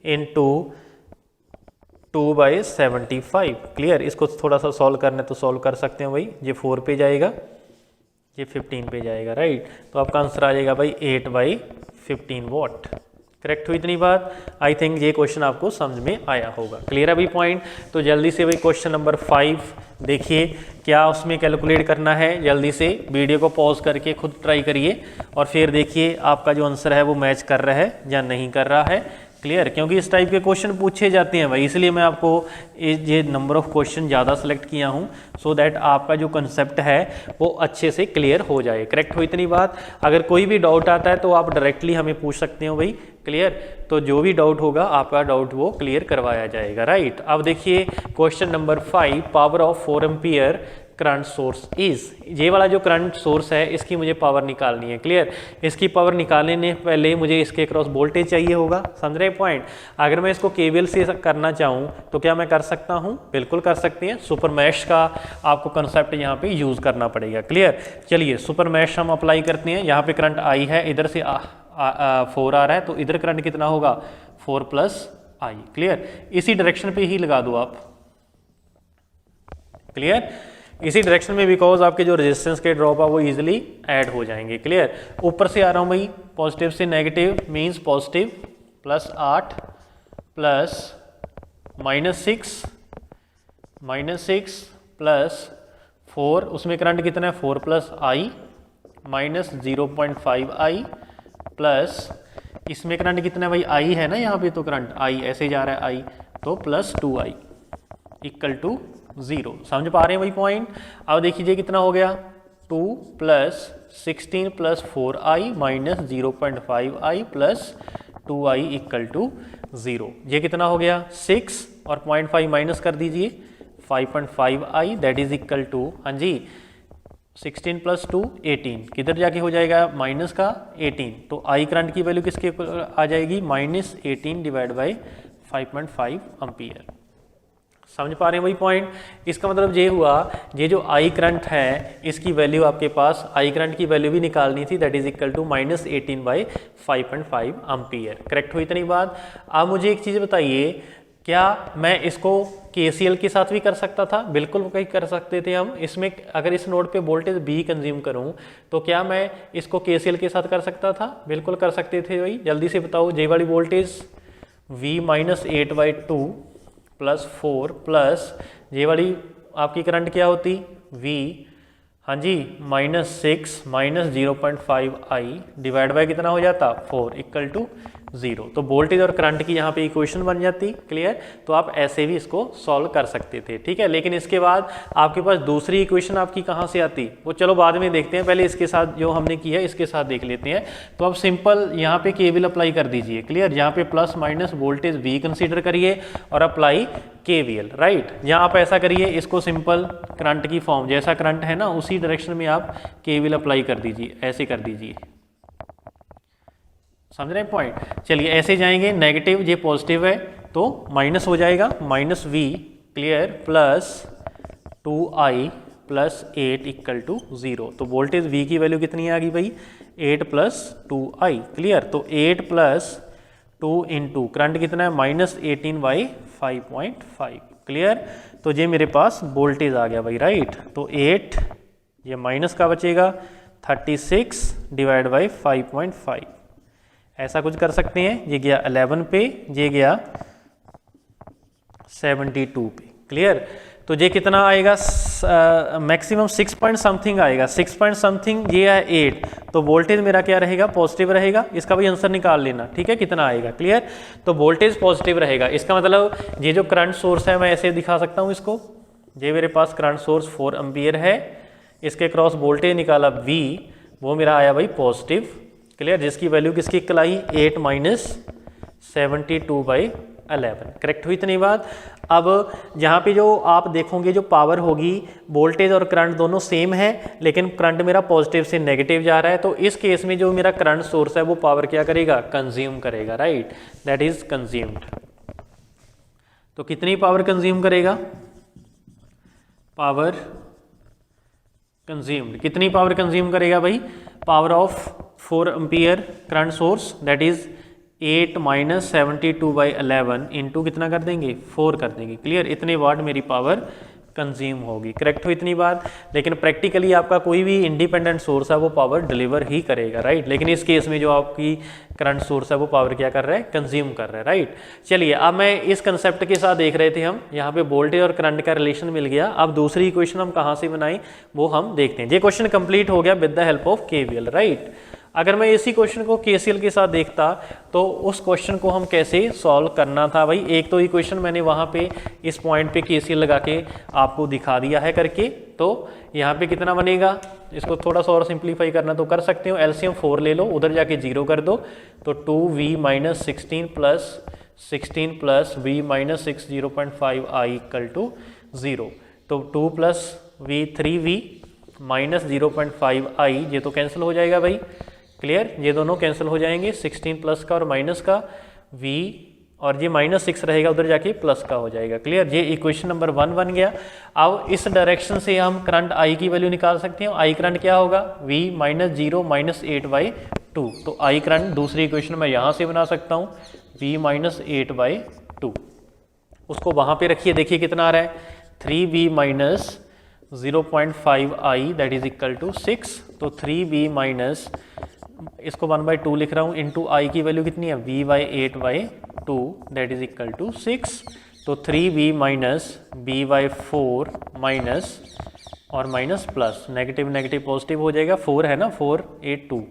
इंटू 2/75। क्लियर। इसको थोड़ा सा सॉल्व करना है तो सॉल्व कर सकते हैं भाई। ये 4 पे जाएगा, ये 15 पे जाएगा। राइट। तो आपका आंसर आ जाएगा भाई 8/15 वॉट। करेक्ट हुई इतनी बात। आई थिंक ये क्वेश्चन आपको समझ में आया होगा। क्लियर है भाई पॉइंट? तो जल्दी से भाई क्वेश्चन नंबर 5 देखिए क्या उसमें कैलकुलेट करना है। जल्दी से वीडियो को पॉज करके खुद ट्राई करिए और फिर देखिए आपका जो आंसर है वो मैच कर रहा है या नहीं कर रहा है। क्लियर। क्योंकि इस टाइप के क्वेश्चन पूछे जाते हैं भाई, इसलिए मैं आपको ये नंबर ऑफ क्वेश्चन ज़्यादा सेलेक्ट किया हूँ, सो दैट आपका जो कंसेप्ट है वो अच्छे से क्लियर हो जाए। करेक्ट हो इतनी बात? अगर कोई भी डाउट आता है तो आप डायरेक्टली हमें पूछ सकते हो भाई। क्लियर। तो जो भी डाउट होगा आपका डाउट वो क्लियर करवाया जाएगा। राइट। अब देखिए question number 5, power of 4 ampere current source is. ये वाला जो करंट सोर्स है इसकी मुझे पावर निकालनी है। क्लियर। इसकी पावर निकालने ने पहले मुझे इसके क्रॉस वोल्टेज चाहिए होगा। समझ रहे पॉइंट? अगर मैं इसको केवीएल से करना चाहूँ तो क्या मैं कर सकता हूँ? बिल्कुल कर सकते हैं। सुपर मैश का आपको कंसेप्ट यहाँ पे यूज करना पड़ेगा। क्लियर। चलिए सुपर मैश हम अप्लाई करते हैं। यहाँ पे करंट आई है, इधर से 4 आ रहा है, तो इधर करंट कितना होगा 4 + आई। क्लियर। इसी डायरेक्शन पे ही लगा दो आप। क्लियर। इसी डायरेक्शन में, बिकॉज आपके जो रेजिस्टेंस के ड्रॉप है वो इजीली ऐड हो जाएंगे। क्लियर। ऊपर से आ रहा हूँ भाई, पॉजिटिव से नेगेटिव मींस पॉजिटिव, +8 + -6 -6 प्लस 4, उसमें करंट कितना है 4 प्लस आई माइनस 0.5 प्लस इसमें करंट कितना है भाई आई है ना यहाँ पे, तो करंट आई ऐसे जा रहा है आई, तो प्लस 2i इक्वल टू 0। समझ पा रहे हैं भाई पॉइंट। अब देखिए कितना हो गया 2 plus 16 plus 4i minus 0.5i plus 2i equal to 0। ये कितना हो गया 6 और 0.5 माइनस कर दीजिए 5.5i that is equal to, हाँ जी 16 प्लस 2 18, किधर जाके हो जाएगा माइनस का 18, तो आई करंट की वैल्यू किसके आ जाएगी -18 डिवाइड बाई 5.5 एम्पियर। समझ पा रहे हैं वही पॉइंट। इसका मतलब ये हुआ ये जो आई करंट है इसकी वैल्यू आपके पास आई करंट की वैल्यू भी निकालनी थी that is equal to -18 by 5.5 ampere. Correct हुई इतनी बात। अब मुझे एक चीज़ बताइए, क्या मैं इसको KCL के साथ भी कर सकता था? बिल्कुल कहीं कर सकते थे हम। इसमें अगर इस नोड पे वोल्टेज B कंज्यूम करूं तो क्या मैं इसको KCL के साथ कर सकता था? बिल्कुल कर सकते थे भाई। जल्दी से बताओ, जे वाली वोल्टेज V -8/2 प्लस 4 प्लस ये वाली आपकी करंट क्या होती V, हाँ जी -6 माइनस 0.5i डिवाइड बाय कितना हो जाता 4 इक्वल टू 0। तो वोल्टेज और करंट की यहाँ पे इक्वेशन बन जाती। क्लियर। तो आप ऐसे भी इसको सॉल्व कर सकते थे, ठीक है। लेकिन इसके बाद आपके पास दूसरी इक्वेशन आपकी कहाँ से आती, वो चलो बाद में देखते हैं, पहले इसके साथ जो हमने किया है इसके साथ देख लेते हैं। तो आप सिंपल यहाँ पे केवीएल अप्लाई कर दीजिए। क्लियर। यहाँ पे plus minus voltage V consider करिए और अप्लाई केवीएल, राइट। यहाँ आप ऐसा करिए, इसको सिंपल करंट की फॉर्म जैसा करंट है ना उसी डायरेक्शन में आप केवीएल अप्लाई कर दीजिए, ऐसे कर दीजिए। समझ रहे हैं पॉइंट। चलिए ऐसे जाएंगे, नेगेटिव ये पॉजिटिव है तो माइनस हो जाएगा -V clear plus 2i plus 8 equal to 0। तो वोल्टेज V की वैल्यू कितनी आ गई भाई 8 प्लस 2i। क्लियर। तो 8 प्लस 2 इंटू करंट कितना है -18 बाई 5.5। क्लियर। तो ये मेरे पास वोल्टेज आ गया भाई, राइट। तो 8 ये माइनस का बचेगा 36 डिवाइड बाई 5.5, ऐसा कुछ कर सकते हैं। ये गया 11 पे, ये गया 72 पे। क्लियर। तो ये कितना आएगा मैक्सिमम 6 पॉइंट समथिंग आएगा, 6 पॉइंट समथिंग, ये है 8। तो वोल्टेज मेरा क्या रहेगा पॉजिटिव रहेगा। इसका भी आंसर निकाल लेना, ठीक है, कितना आएगा। क्लियर। तो वोल्टेज पॉजिटिव रहेगा। इसका मतलब ये जो करंट सोर्स है मैं ऐसे दिखा सकता हूँ इसको, ये मेरे पास करंट सोर्स 4 एम्पियर है, इसके क्रॉस वोल्टेज निकाला V, वो मेरा आया भाई पॉजिटिव। क्लियर। जिसकी वैल्यू किसकी इक्वल 8 माइनस 72 बाई 11। करेक्ट हुई इतनी बात। अब यहाँ पे जो आप देखोगे जो पावर होगी, वोल्टेज और करंट दोनों सेम है, लेकिन करंट मेरा पॉजिटिव से नेगेटिव जा रहा है। तो इस केस में जो मेरा करंट सोर्स है वो पावर क्या करेगा कंज्यूम करेगा, राइट, दैट इज कंज्यूम्ड। तो कितनी पावर कंज्यूम करेगा, पावर कंज्यूम्ड, कितनी पावर कंज्यूम करेगा भाई, power of 4 ampere current source that is 8 minus 72 by 11 into कितना कर देंगे 4 कर देंगे। क्लियर। इतने वाट मेरी पावर कंज्यूम होगी। करेक्ट हो इतनी बात। लेकिन प्रैक्टिकली आपका कोई भी इंडिपेंडेंट सोर्स है वो पावर डिलीवर ही करेगा, राइट। लेकिन इस केस में जो आपकी करंट सोर्स है वो पावर क्या कर रहा है कंज्यूम कर रहा है, राइट। चलिए अब मैं इस कंसेप्ट के साथ देख रहे थे हम, यहाँ पे वोल्टेज और करंट का रिलेशन मिल गया। अब दूसरी इक्वेशन हम कहाँ से बनाई वो हम देखते हैं। ये क्वेश्चन कंप्लीट हो गया with the help of KVL, right. अगर मैं इसी क्वेश्चन को KCL के साथ देखता तो उस क्वेश्चन को हम कैसे सॉल्व करना था भाई। एक तो इक्वेशन मैंने वहाँ पे इस पॉइंट पे KCL लगा के आपको दिखा दिया है करके। तो यहाँ पे कितना बनेगा, इसको थोड़ा सा और सिंप्लीफाई करना तो कर सकते हो, LCM 4 ले लो, उधर जाके 0 कर दो। तो 2V minus 16 plus V minus 6 0.5i equal to 0। तो 2 plus V 3V minus 0.5i, ये तो कैंसिल हो जाएगा भाई। क्लियर। ये दोनों कैंसिल हो जाएंगे, 16 प्लस का और माइनस का, V और ये -6 रहेगा उधर जाके प्लस का हो जाएगा। क्लियर। ये इक्वेशन नंबर 1 बन गया। अब इस डायरेक्शन से हम करंट I की वैल्यू निकाल सकते हैं। I करंट क्या होगा V माइनस 0 माइनस 8/2। तो I करंट दूसरी इक्वेशन मैं यहाँ से बना सकता हूँ V माइनस 8/2। उसको वहाँ पे रखिए, देखिए कितना आ रहा है 3V minus 0.5i that is equal to 6। तो 3V माइनस इसको 1/2 लिख रहा हूँ इंटू I की वैल्यू कितनी है V/8/2 that is equal to 6। तो 3b माइनस b/4 माइनस और minus plus, negative negative positive हो जाएगा, 4 है ना, 4 8 2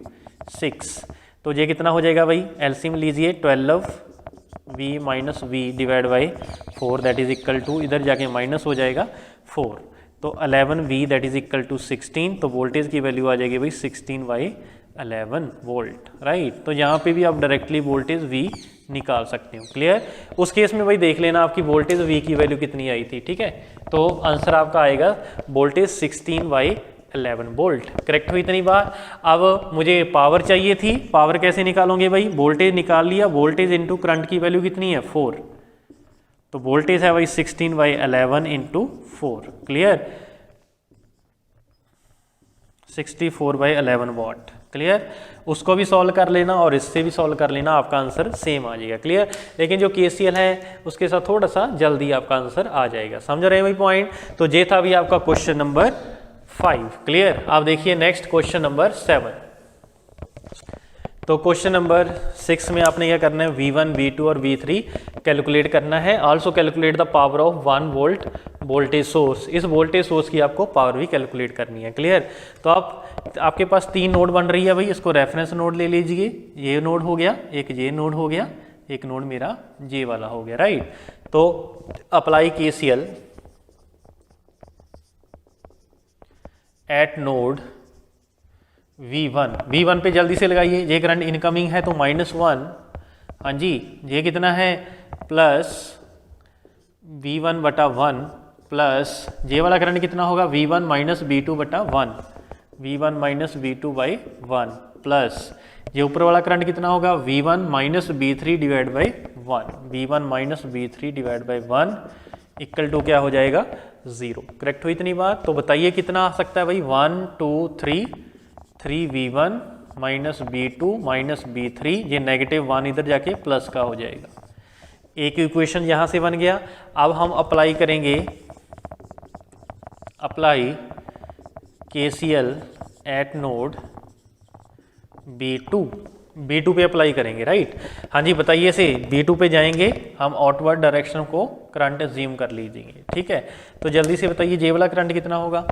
6, तो ये कितना हो जाएगा भाई, एलसीएम लीजिए, 12v minus V divide by 4 that is equal to, इधर जाके माइनस हो जाएगा 4, तो 11v that is equal to 16, तो वोल्टेज की वैल्यू आ जाएगी भाई 16/11 वोल्ट, राइट। तो यहाँ पे भी आप डायरेक्टली वोल्टेज v निकाल सकते हो, क्लियर। उस केस में भाई देख लेना आपकी वोल्टेज v की वैल्यू कितनी आई थी, ठीक है। तो आंसर आपका आएगा वोल्टेज 16/11 वोल्ट, करेक्ट हुई इतनी बार। अब मुझे पावर चाहिए थी, पावर कैसे निकालोगे भाई, वोल्टेज निकाल लिया, वोल्टेज इंटू करंट की वैल्यू कितनी है 4, तो वोल्टेज है भाई 16/11 इंटू 4, क्लियर, 64/11 वॉट, क्लियर। उसको भी सॉल्व कर लेना और इससे भी सॉल्व कर लेना, आपका आंसर सेम आ जाएगा, क्लियर। लेकिन जो केसीएल है उसके साथ थोड़ा सा जल्दी आपका आंसर आ जाएगा, समझ रहे हैं भाई पॉइंट। तो ये था भी आपका क्वेश्चन नंबर 5, क्लियर। आप देखिए नेक्स्ट क्वेश्चन नंबर 7। तो क्वेश्चन नंबर 6 में आपने क्या करना है, V1, V2 और V3 कैलकुलेट करना है। Also calculate the power of 1 volt voltage source, इस वोल्टेज सोर्स की आपको पावर भी कैलकुलेट करनी है, क्लियर। तो आपके पास 3 नोड बन रही है भाई, इसको रेफरेंस नोड ले लीजिए, ये नोड हो गया, एक ये नोड हो गया, एक नोड मेरा ये वाला हो गया, राइट। तो apply KCL eight node V1 पे जल्दी से लगाइए, ये करंट इनकमिंग है तो -1, हाँ जी, ये कितना है प्लस V1/1 प्लस ये वाला करंट कितना होगा V1 minus V2/1, V1 minus V2/1 plus ये ऊपर वाला करंट कितना होगा V1 minus B3 divide by 1, V1 minus B3 divide by 1 equal to क्या हो जाएगा 0, करेक्ट हुई इतनी बात। तो बताइए कितना आ सकता है भाई 1 2 3v1 minus B2 minus B3, ये -1 इधर जाके प्लस का हो जाएगा। एक इक्वेशन यहाँ से बन गया। अब हम अप्लाई करेंगे, apply KCL at node B2 पे अप्लाई करेंगे, राइट। हाँ जी बताइए से B2 पे जाएंगे हम, आउटवर्ड डायरेक्शन को करंट अज्यूम कर लीजिए, ठीक है। तो जल्दी से बताइए ये वाला करंट कितना होगा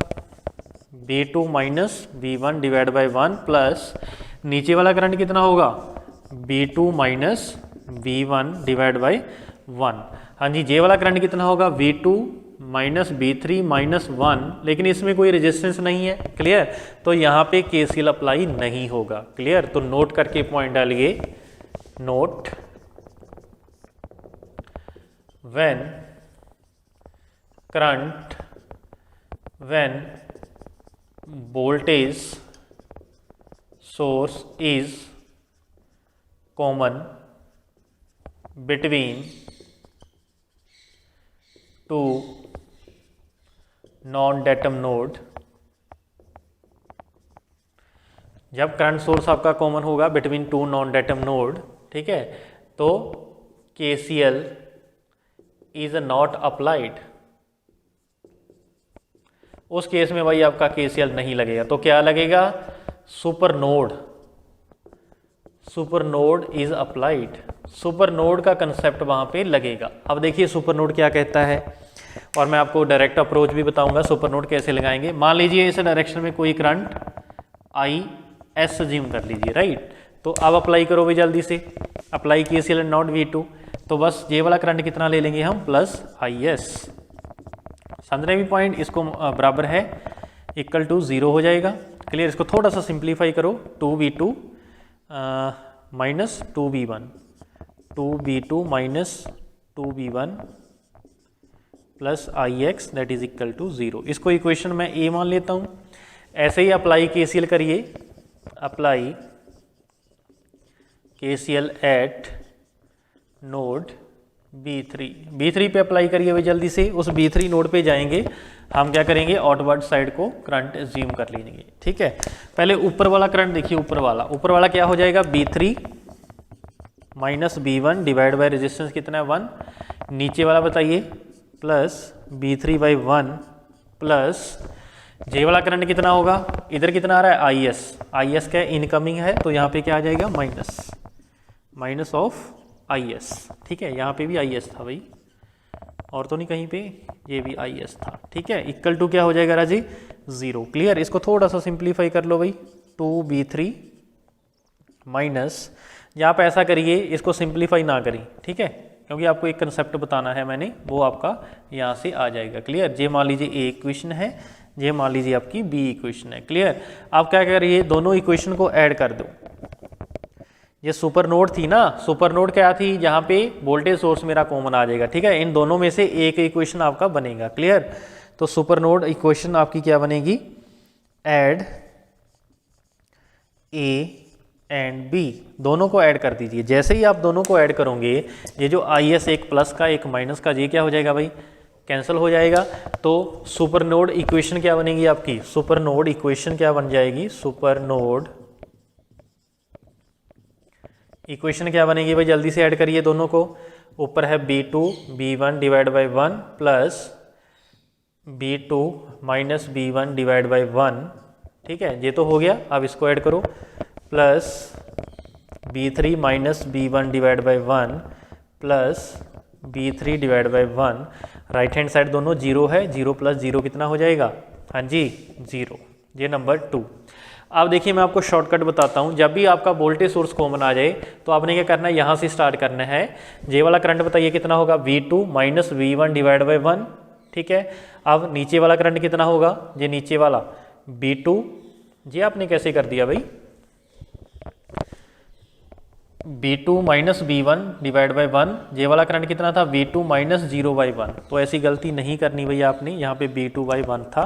B2 minus V1 divide by 1 plus नीचे वाला करंट कितना होगा B2 minus V1 divide by 1, हाँ जी ये वाला करंट कितना होगा V2 माइनस B3 माइनस 1, लेकिन इसमें कोई रेजिस्टेंस नहीं है, क्लियर। तो यहाँ पे KCL अप्लाई नहीं होगा, क्लियर। तो नोट करके पॉइंट डालिए, note when current when voltage source is common between two non-datum node, जब करंट सोर्स आपका कॉमन होगा बिटवीन 2 non-datum node, ठीक है, तो KCL is not applied, उस केस में भाई आपका KCL नहीं लगेगा। तो क्या लगेगा super node is applied, super node का कंसेप्ट वहां पे लगेगा। अब देखिए सुपर नोड क्या कहता है, और मैं आपको डायरेक्ट अप्रोच भी बताऊंगा सुपर नोड कैसे लगाएंगे। मान लीजिए इस डायरेक्शन में कोई करंट IS अज्यूम कर लीजिए, राइट। तो अब अप्लाई करो भाई जल्दी से, अप्लाई KCL नोड V2, तो बस ये वाला करंट कितना ले लेंगे हम प्लस IS, समझ रहे भी पॉइंट, इसको बराबर है इक्वल टू 0 हो जाएगा, क्लियर। इसको थोड़ा सा सिंप्लीफाई करो, 2v2 minus 2v1 minus 2v1 plus IX that is equal to 0। इसको इक्वेशन में A मान लेता हूँ। ऐसे ही अप्लाई KCL करिए, apply KCL at node B3 पे अप्लाई करिए भाई जल्दी से। उस B3 नोड पे जाएंगे हम, क्या करेंगे आउटवर्ड साइड को करंट अज्यूम कर लेंगे, ठीक है। पहले ऊपर वाला करंट देखिए, ऊपर वाला क्या हो जाएगा B3 minus B1 divide by resistance कितना है 1, नीचे वाला बताइए प्लस B3/1 प्लस जे वाला करंट कितना होगा, इधर कितना आ रहा है IS क्या इनकमिंग है, तो यहाँ पे क्या आ जाएगा माइनस ऑफ IS, ठीक है। यहाँ पे भी IS था भाई, और तो नहीं कहीं पे, ये भी आई एस था, ठीक है। इक्वल टू क्या हो जाएगा राजी, 0। क्लियर, इसको थोड़ा सा सिंप्लीफाई कर लो भाई, 2b3 माइनस, यहाँ पे ऐसा करिए इसको सिंप्लीफाई ना करिए, ठीक है, क्योंकि आपको एक कंसेप्ट बताना है मैंने, वो आपका यहाँ से आ जाएगा। क्लियर, ये मान लीजिए ए इक्वेशन है, ये मान लीजिए आपकी बी इक्वेशन है। क्लियर, आप क्या करिए, दोनों इक्वेशन को ऐड कर दो। ये सुपर नोड थी ना, सुपर नोड क्या थी, यहाँ पे वोल्टेज सोर्स मेरा कॉमन आ जाएगा, ठीक है। इन दोनों में से एक इक्वेशन आपका बनेगा। क्लियर, तो सुपर नोड इक्वेशन आपकी क्या बनेगी, ऐड ए एंड बी, दोनों को ऐड कर दीजिए। जैसे ही आप दोनों को ऐड करोगे, ये जो आई एस एक प्लस का एक माइनस का, ये क्या हो जाएगा भाई, कैंसिल हो जाएगा। तो सुपर नोड इक्वेशन क्या बनेगी आपकी, सुपर नोड इक्वेशन क्या बन जाएगी, सुपर नोड इक्वेशन क्या बनेगी भाई, जल्दी से ऐड करिए दोनों को। ऊपर है b2 b1 divide by 1 plus b2 minus b1 divide by 1, ठीक है, ये तो हो गया। अब इसको ऐड करो, plus b3 minus b1 divide by 1 plus b3 divide by 1। Right hand side दोनों जीरो है, 0 प्लस 0 कितना हो जाएगा, हाँ जी 0। ये नंबर 2। अब देखिए मैं आपको शॉर्टकट बताता हूँ, जब भी आपका वोल्टेज सोर्स कॉमन आ जाए तो आपने क्या करना है, यहाँ से स्टार्ट करना है। जे वाला करंट बताइए कितना होगा, v2 minus v1 divide by 1, ठीक है। अब नीचे वाला करंट कितना होगा, ये नीचे वाला b2, ये आपने कैसे कर दिया भाई, b2 minus b1 divide by 1, ये वाला करंट कितना था, v2 माइनस 0 बाई 1। तो ऐसी गलती नहीं करनी भैया आपने, यहाँ पे b2 बाई 1 था,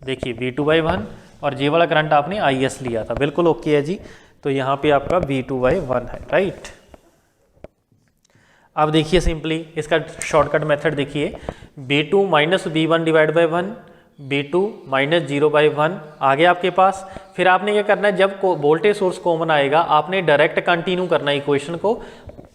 देखिए v2 बाई 1, और जे वाला करंट आपने आई एस लिया था, बिल्कुल ओके है जी। तो यहाँ पे आपका v2 बाई 1 है, राइट। अब देखिए सिंपली इसका शॉर्टकट मेथड देखिए, b2 minus b1 divide by 1, b2 minus 0 by 1 आ गया आपके पास। फिर आपने क्या करना है, जब वोल्टेज सोर्स कॉमन आएगा आपने डायरेक्ट कंटिन्यू करना है इक्वेशन को,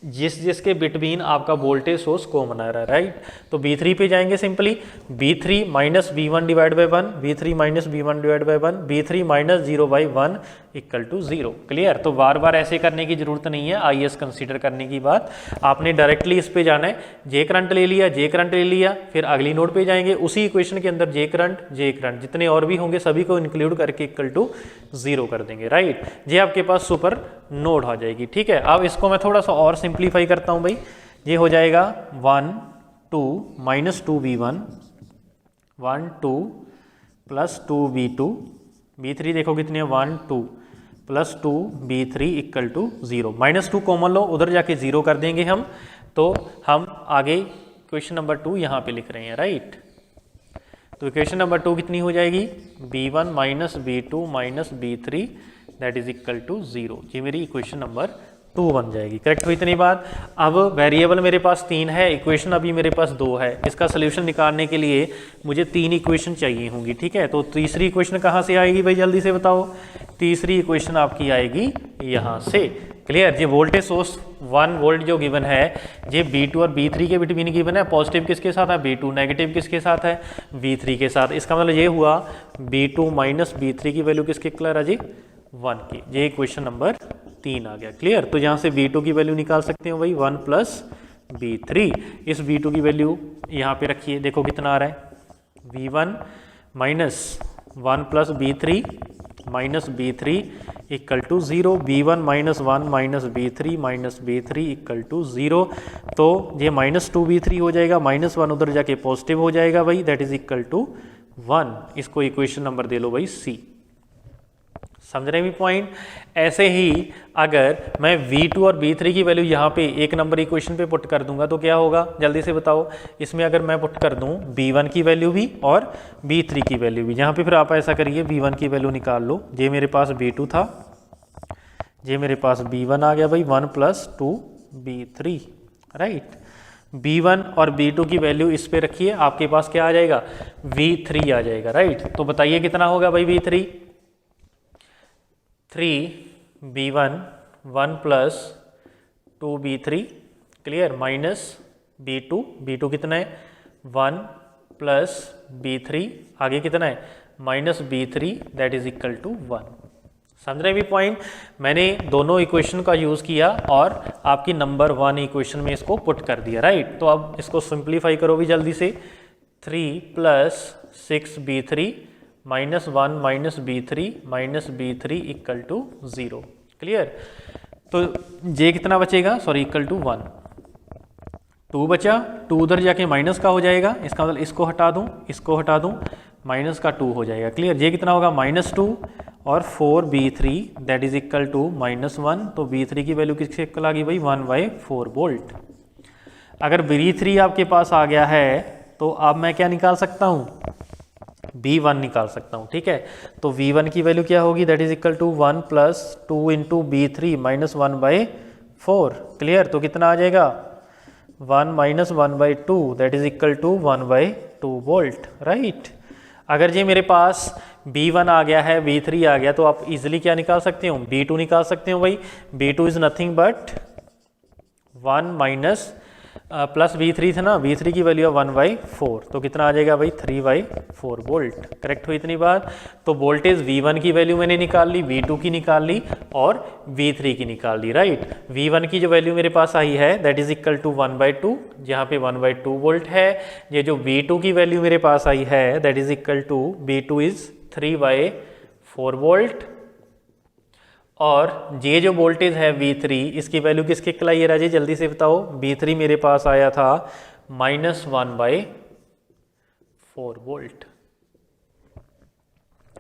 जिसके बिटवीन आपका वोल्टेज सोर्स कॉमन आ रहा है, राइट। तो b3 पे जाएंगे simply, b3 minus b1 divide by 1, b3 minus b1 divide by 1, b3 minus 0 by 1 equal to 0। Clear, तो बार बार ऐसे करने की जरूरत नहीं है, आई एस कंसिडर करने की बात, आपने डायरेक्टली इस पे जाना है। जे करंट ले लिया, जे करंट ले लिया, फिर अगली नोड पे जाएंगे, उसी इक्वेशन के अंदर जे करंट जितने और भी होंगे सभी को इंक्लूड करके इक्वल टू 0 कर देंगे, राइट। ये आपके पास सुपर नोड आ जाएगी, ठीक है। अब इसको मैं थोड़ा सा और सिंप्लीफाई करता हूं भाई, ये हो जाएगा 1 2 minus 2b1 1 2 plus 2b2 b3 देखो कितने 1 2 plus 2b3 equal to 0। Minus 2 common लो, उधर जाके 0 कर देंगे हम, तो हम आगे क्वेश्चन नंबर 2 यहाँ पे लिख रहे हैं, राइट। तो इक्वेशन नंबर 2 कितनी हो जाएगी, b1 minus b2 minus b3 that is equal to 0। ये मेरी इक्वेशन नंबर 2 बन जाएगी। करेक्ट हुई इतनी बात। अब वेरिएबल मेरे पास 3 है, इक्वेशन अभी मेरे पास 2 है, इसका सोल्यूशन निकालने के लिए मुझे 3 इक्वेशन चाहिए होंगी, ठीक है। तो तीसरी इक्वेशन कहाँ से आएगी भाई, जल्दी से बताओ। तीसरी इक्वेशन आपकी आएगी यहाँ से। क्लियर, ये वोल्टेज सोर्स 1 वोल्ट जो गिवन है, ये b2 और b3 के बिटवीन गिवन है। पॉजिटिव किसके साथ है, b2, नेगेटिव किसके साथ है, b3 के साथ। इसका मतलब ये हुआ b2 माइनस b3 की वैल्यू किसके इक्वल है जी, 1 की। ये इक्वेशन नंबर 3 आ गया। क्लियर, तो यहाँ से b2 की वैल्यू निकाल सकते हो भाई 1 प्लस b3। इस b2 की वैल्यू यहाँ पे रखिए, देखो कितना आ रहा है, v1 minus 1 plus b3 minus b3 equal to 0, b1 minus 1 minus b3 equal to 0। तो ये माइनस 2b3 हो जाएगा, माइनस 1 उधर जाके पॉजिटिव हो जाएगा भाई, दैट इज इक्वल टू 1। इसको इक्वेशन नंबर दे लो भाई C। समझ रहे हैं पॉइंट। ऐसे ही अगर मैं v2 और v3 की वैल्यू यहाँ पे एक नंबर इक्वेशन पे पुट कर दूंगा तो क्या होगा, जल्दी से बताओ। इसमें अगर मैं पुट कर दूं b1 की वैल्यू भी और b3 की वैल्यू भी, यहाँ पे फिर आप ऐसा करिए b1 की वैल्यू निकाल लो। ये मेरे पास b2 था, ये मेरे पास b1 आ गया भाई 1 प्लस 2b3, राइट। b1 और b2 की वैल्यू इस पे रखिए, आपके पास क्या आ जाएगा, v3 आ जाएगा, राइट। तो बताइए कितना होगा भाई v3, 3b1 1 plus 2b3, clear, minus b2 कितना है 1 प्लस b3, आगे कितना है minus b3 that is equal to 1। समझ रहे भी पॉइंट। मैंने दोनों इक्वेशन का यूज़ किया और आपकी नंबर 1 इक्वेशन में इसको पुट कर दिया, राइट। तो अब इसको सिंप्लीफाई करो भी जल्दी से। 3 + 6b3 -1 -b3 equal to 0। Clear. तो जे कितना बचेगा, सॉरी इक्वल टू 1। 2 बचा, 2 उधर जाके माइनस का हो जाएगा, इसका मतलब इसको हटा दूँ, इसको हटा दूँ, माइनस का 2 हो जाएगा। क्लियर। जे कितना होगा -2 और 4b3 that is equal to -1। तो b3 की वैल्यू किसके इक्वल आ गई भाई, 1/4 वोल्ट। अगर b3 आपके पास आ गया है तो अब मैं क्या निकाल सकता हूँ, v1 निकाल सकता हूँ। ठीक है। तो v1 की वैल्यू क्या होगी, that is equal to 1 + 2 × b3 -1/4। Clear. तो कितना आ जाएगा, 1 - 1/2 that is equal to 1/2 volt, right. अगर जी मेरे पास b1 आ गया है, b3 आ गया, तो आप इजीली क्या निकाल सकते हो, b2 निकाल सकते हो भाई। b2 is nothing but 1 plus b3 था ना, b3 की वैल्यू है 1/4, तो कितना आ जाएगा भाई, 3/4 वोल्ट। करेक्ट हुई इतनी बात। तो वोल्टेज v1 की वैल्यू मैंने निकाल ली, v2 की निकाल ली और v3 की निकाल ली, राइट। v1 की जो वैल्यू मेरे पास आई है दैट इज इक्वल टू 1/2, जहाँ पे 1/2 वोल्ट है। ये जो v2 की वैल्यू मेरे पास आई है that is equal to v2 is 3/4 volt. और ये जो वोल्टेज है v3, इसकी वैल्यू किसके इक्वल आई है राजे, जल्दी से बताओ। v3 मेरे पास आया था -1/4 वोल्ट।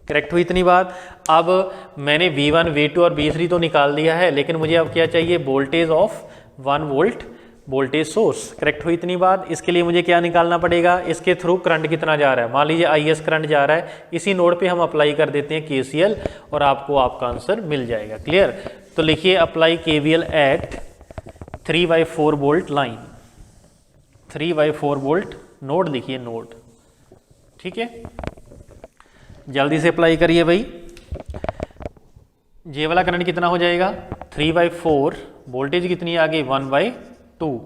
करेक्ट हुई इतनी बात। अब मैंने v1, v2 और v3 तो निकाल दिया है, लेकिन मुझे अब क्या चाहिए, voltage of 1 volt voltage source. Correct हुई इतनी बात। इसके लिए मुझे क्या निकालना पड़ेगा, इसके थ्रू करंट कितना जा रहा है। मान लीजिए IS करंट जा रहा है, इसी नोड पे हम अप्लाई कर देते हैं KCL और आपको आपका आंसर मिल जाएगा। क्लियर। तो लिखिए apply KVL at 3/4 volt line, 3/4 volt node लिखिए, नोड। ठीक है, जल्दी से अप्लाई करिए भाई। ये वाला करंट कितना हो जाएगा, 3/4, वोल्टेज कितनी आ गई 1/2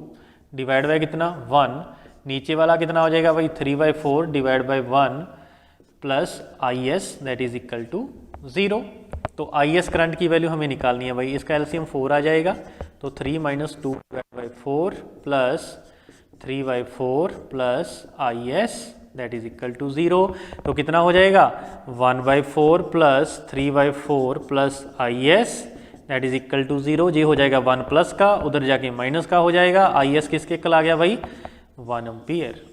डिवाइड बाय कितना 1, नीचे वाला कितना हो जाएगा भाई 3/4 divide by 1 plus IS that is equal to 0। तो IS करंट की वैल्यू हमें निकालनी है भाई, इसका एलसीएम 4 आ जाएगा। तो 3 - 2 divide by 4 plus 3/4 plus IS that is equal to 0। तो कितना हो जाएगा 1/4 plus 3/4 plus IS that is equal to 0। ये हो जाएगा 1 प्लस का, उधर जाके माइनस का हो जाएगा। IS किसके इक्वल आ गया भाई, 1 एम्पियर।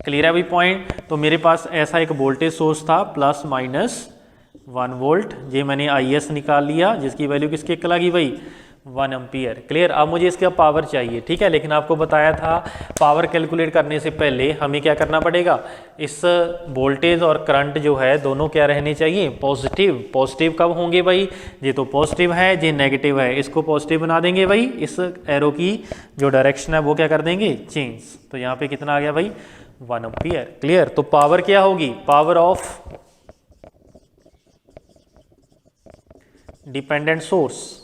क्लियर है भाई पॉइंट। तो मेरे पास ऐसा एक वोल्टेज सोर्स था +-1 वोल्ट, ये मैंने IS निकाल लिया, जिसकी वैल्यू किसके इक्वल आ गई भाई 1 एम्पियर। क्लियर। अब मुझे इसका पावर चाहिए। ठीक है, लेकिन आपको बताया था पावर कैलकुलेट करने से पहले हमें क्या करना पड़ेगा, इस वोल्टेज और करंट जो है दोनों क्या रहने चाहिए, पॉजिटिव। पॉजिटिव कब होंगे भाई, ये तो पॉजिटिव है, ये नेगेटिव है, इसको पॉजिटिव बना देंगे भाई। इस एरो की जो डायरेक्शन है वो क्या कर देंगे, चेंज। तो यहाँ पे कितना आ गया भाई 1 एम्पियर। क्लियर। तो पावर क्या होगी, पावर ऑफ डिपेंडेंट सोर्स।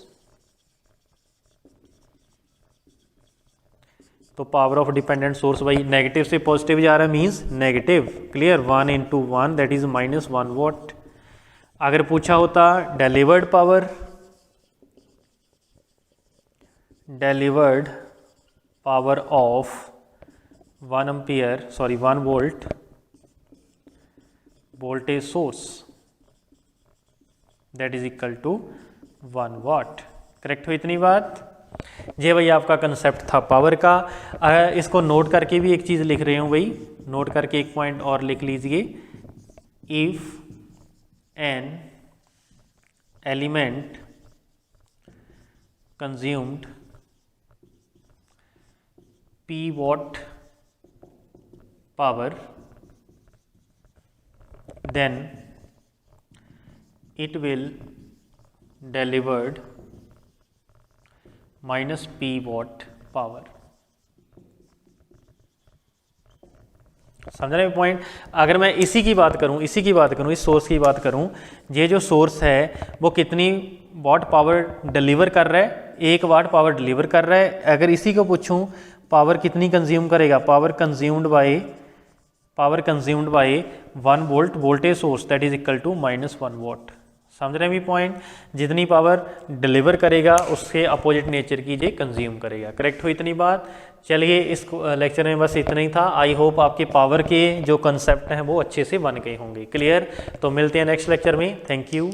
तो पावर ऑफ डिपेंडेंट सोर्स भाई नेगेटिव से पॉजिटिव जा रहा है, means negative. Clear. 1 × 1 that is -1 watt. अगर पूछा होता delivered power, delivered power of 1 ampere, sorry 1 volt voltage source that is equal to 1 watt. Correct हुई इतनी बात। ये भाई आपका कंसेप्ट था पावर का। इसको नोट करके भी एक चीज़ लिख रहे हूँ भाई, नोट करके एक पॉइंट और लिख लीजिए। If an element consumed P watt power, then it will delivered -P watt power। समझ रहे हैं पॉइंट। अगर मैं इसी की बात करूं, इस सोर्स की बात करूं, ये जो सोर्स है वो कितनी वाट पावर डिलीवर कर रहा है, 1 वाट पावर डिलीवर कर रहा है। अगर इसी को पूछूं पावर कितनी कंज्यूम करेगा, power consumed by 1 volt voltage source that is equal to -1 watt. समझ रहे हैं भी पॉइंट, जितनी पावर डिलीवर करेगा उसके अपोजिट नेचर की ये कंज्यूम करेगा। करेक्ट हुई इतनी बात। चलिए इस लेक्चर में बस इतना ही था। आई होप आपके पावर के जो कंसेप्ट हैं वो अच्छे से बन गए होंगे। क्लियर? तो मिलते हैं नेक्स्ट लेक्चर में। Thank you.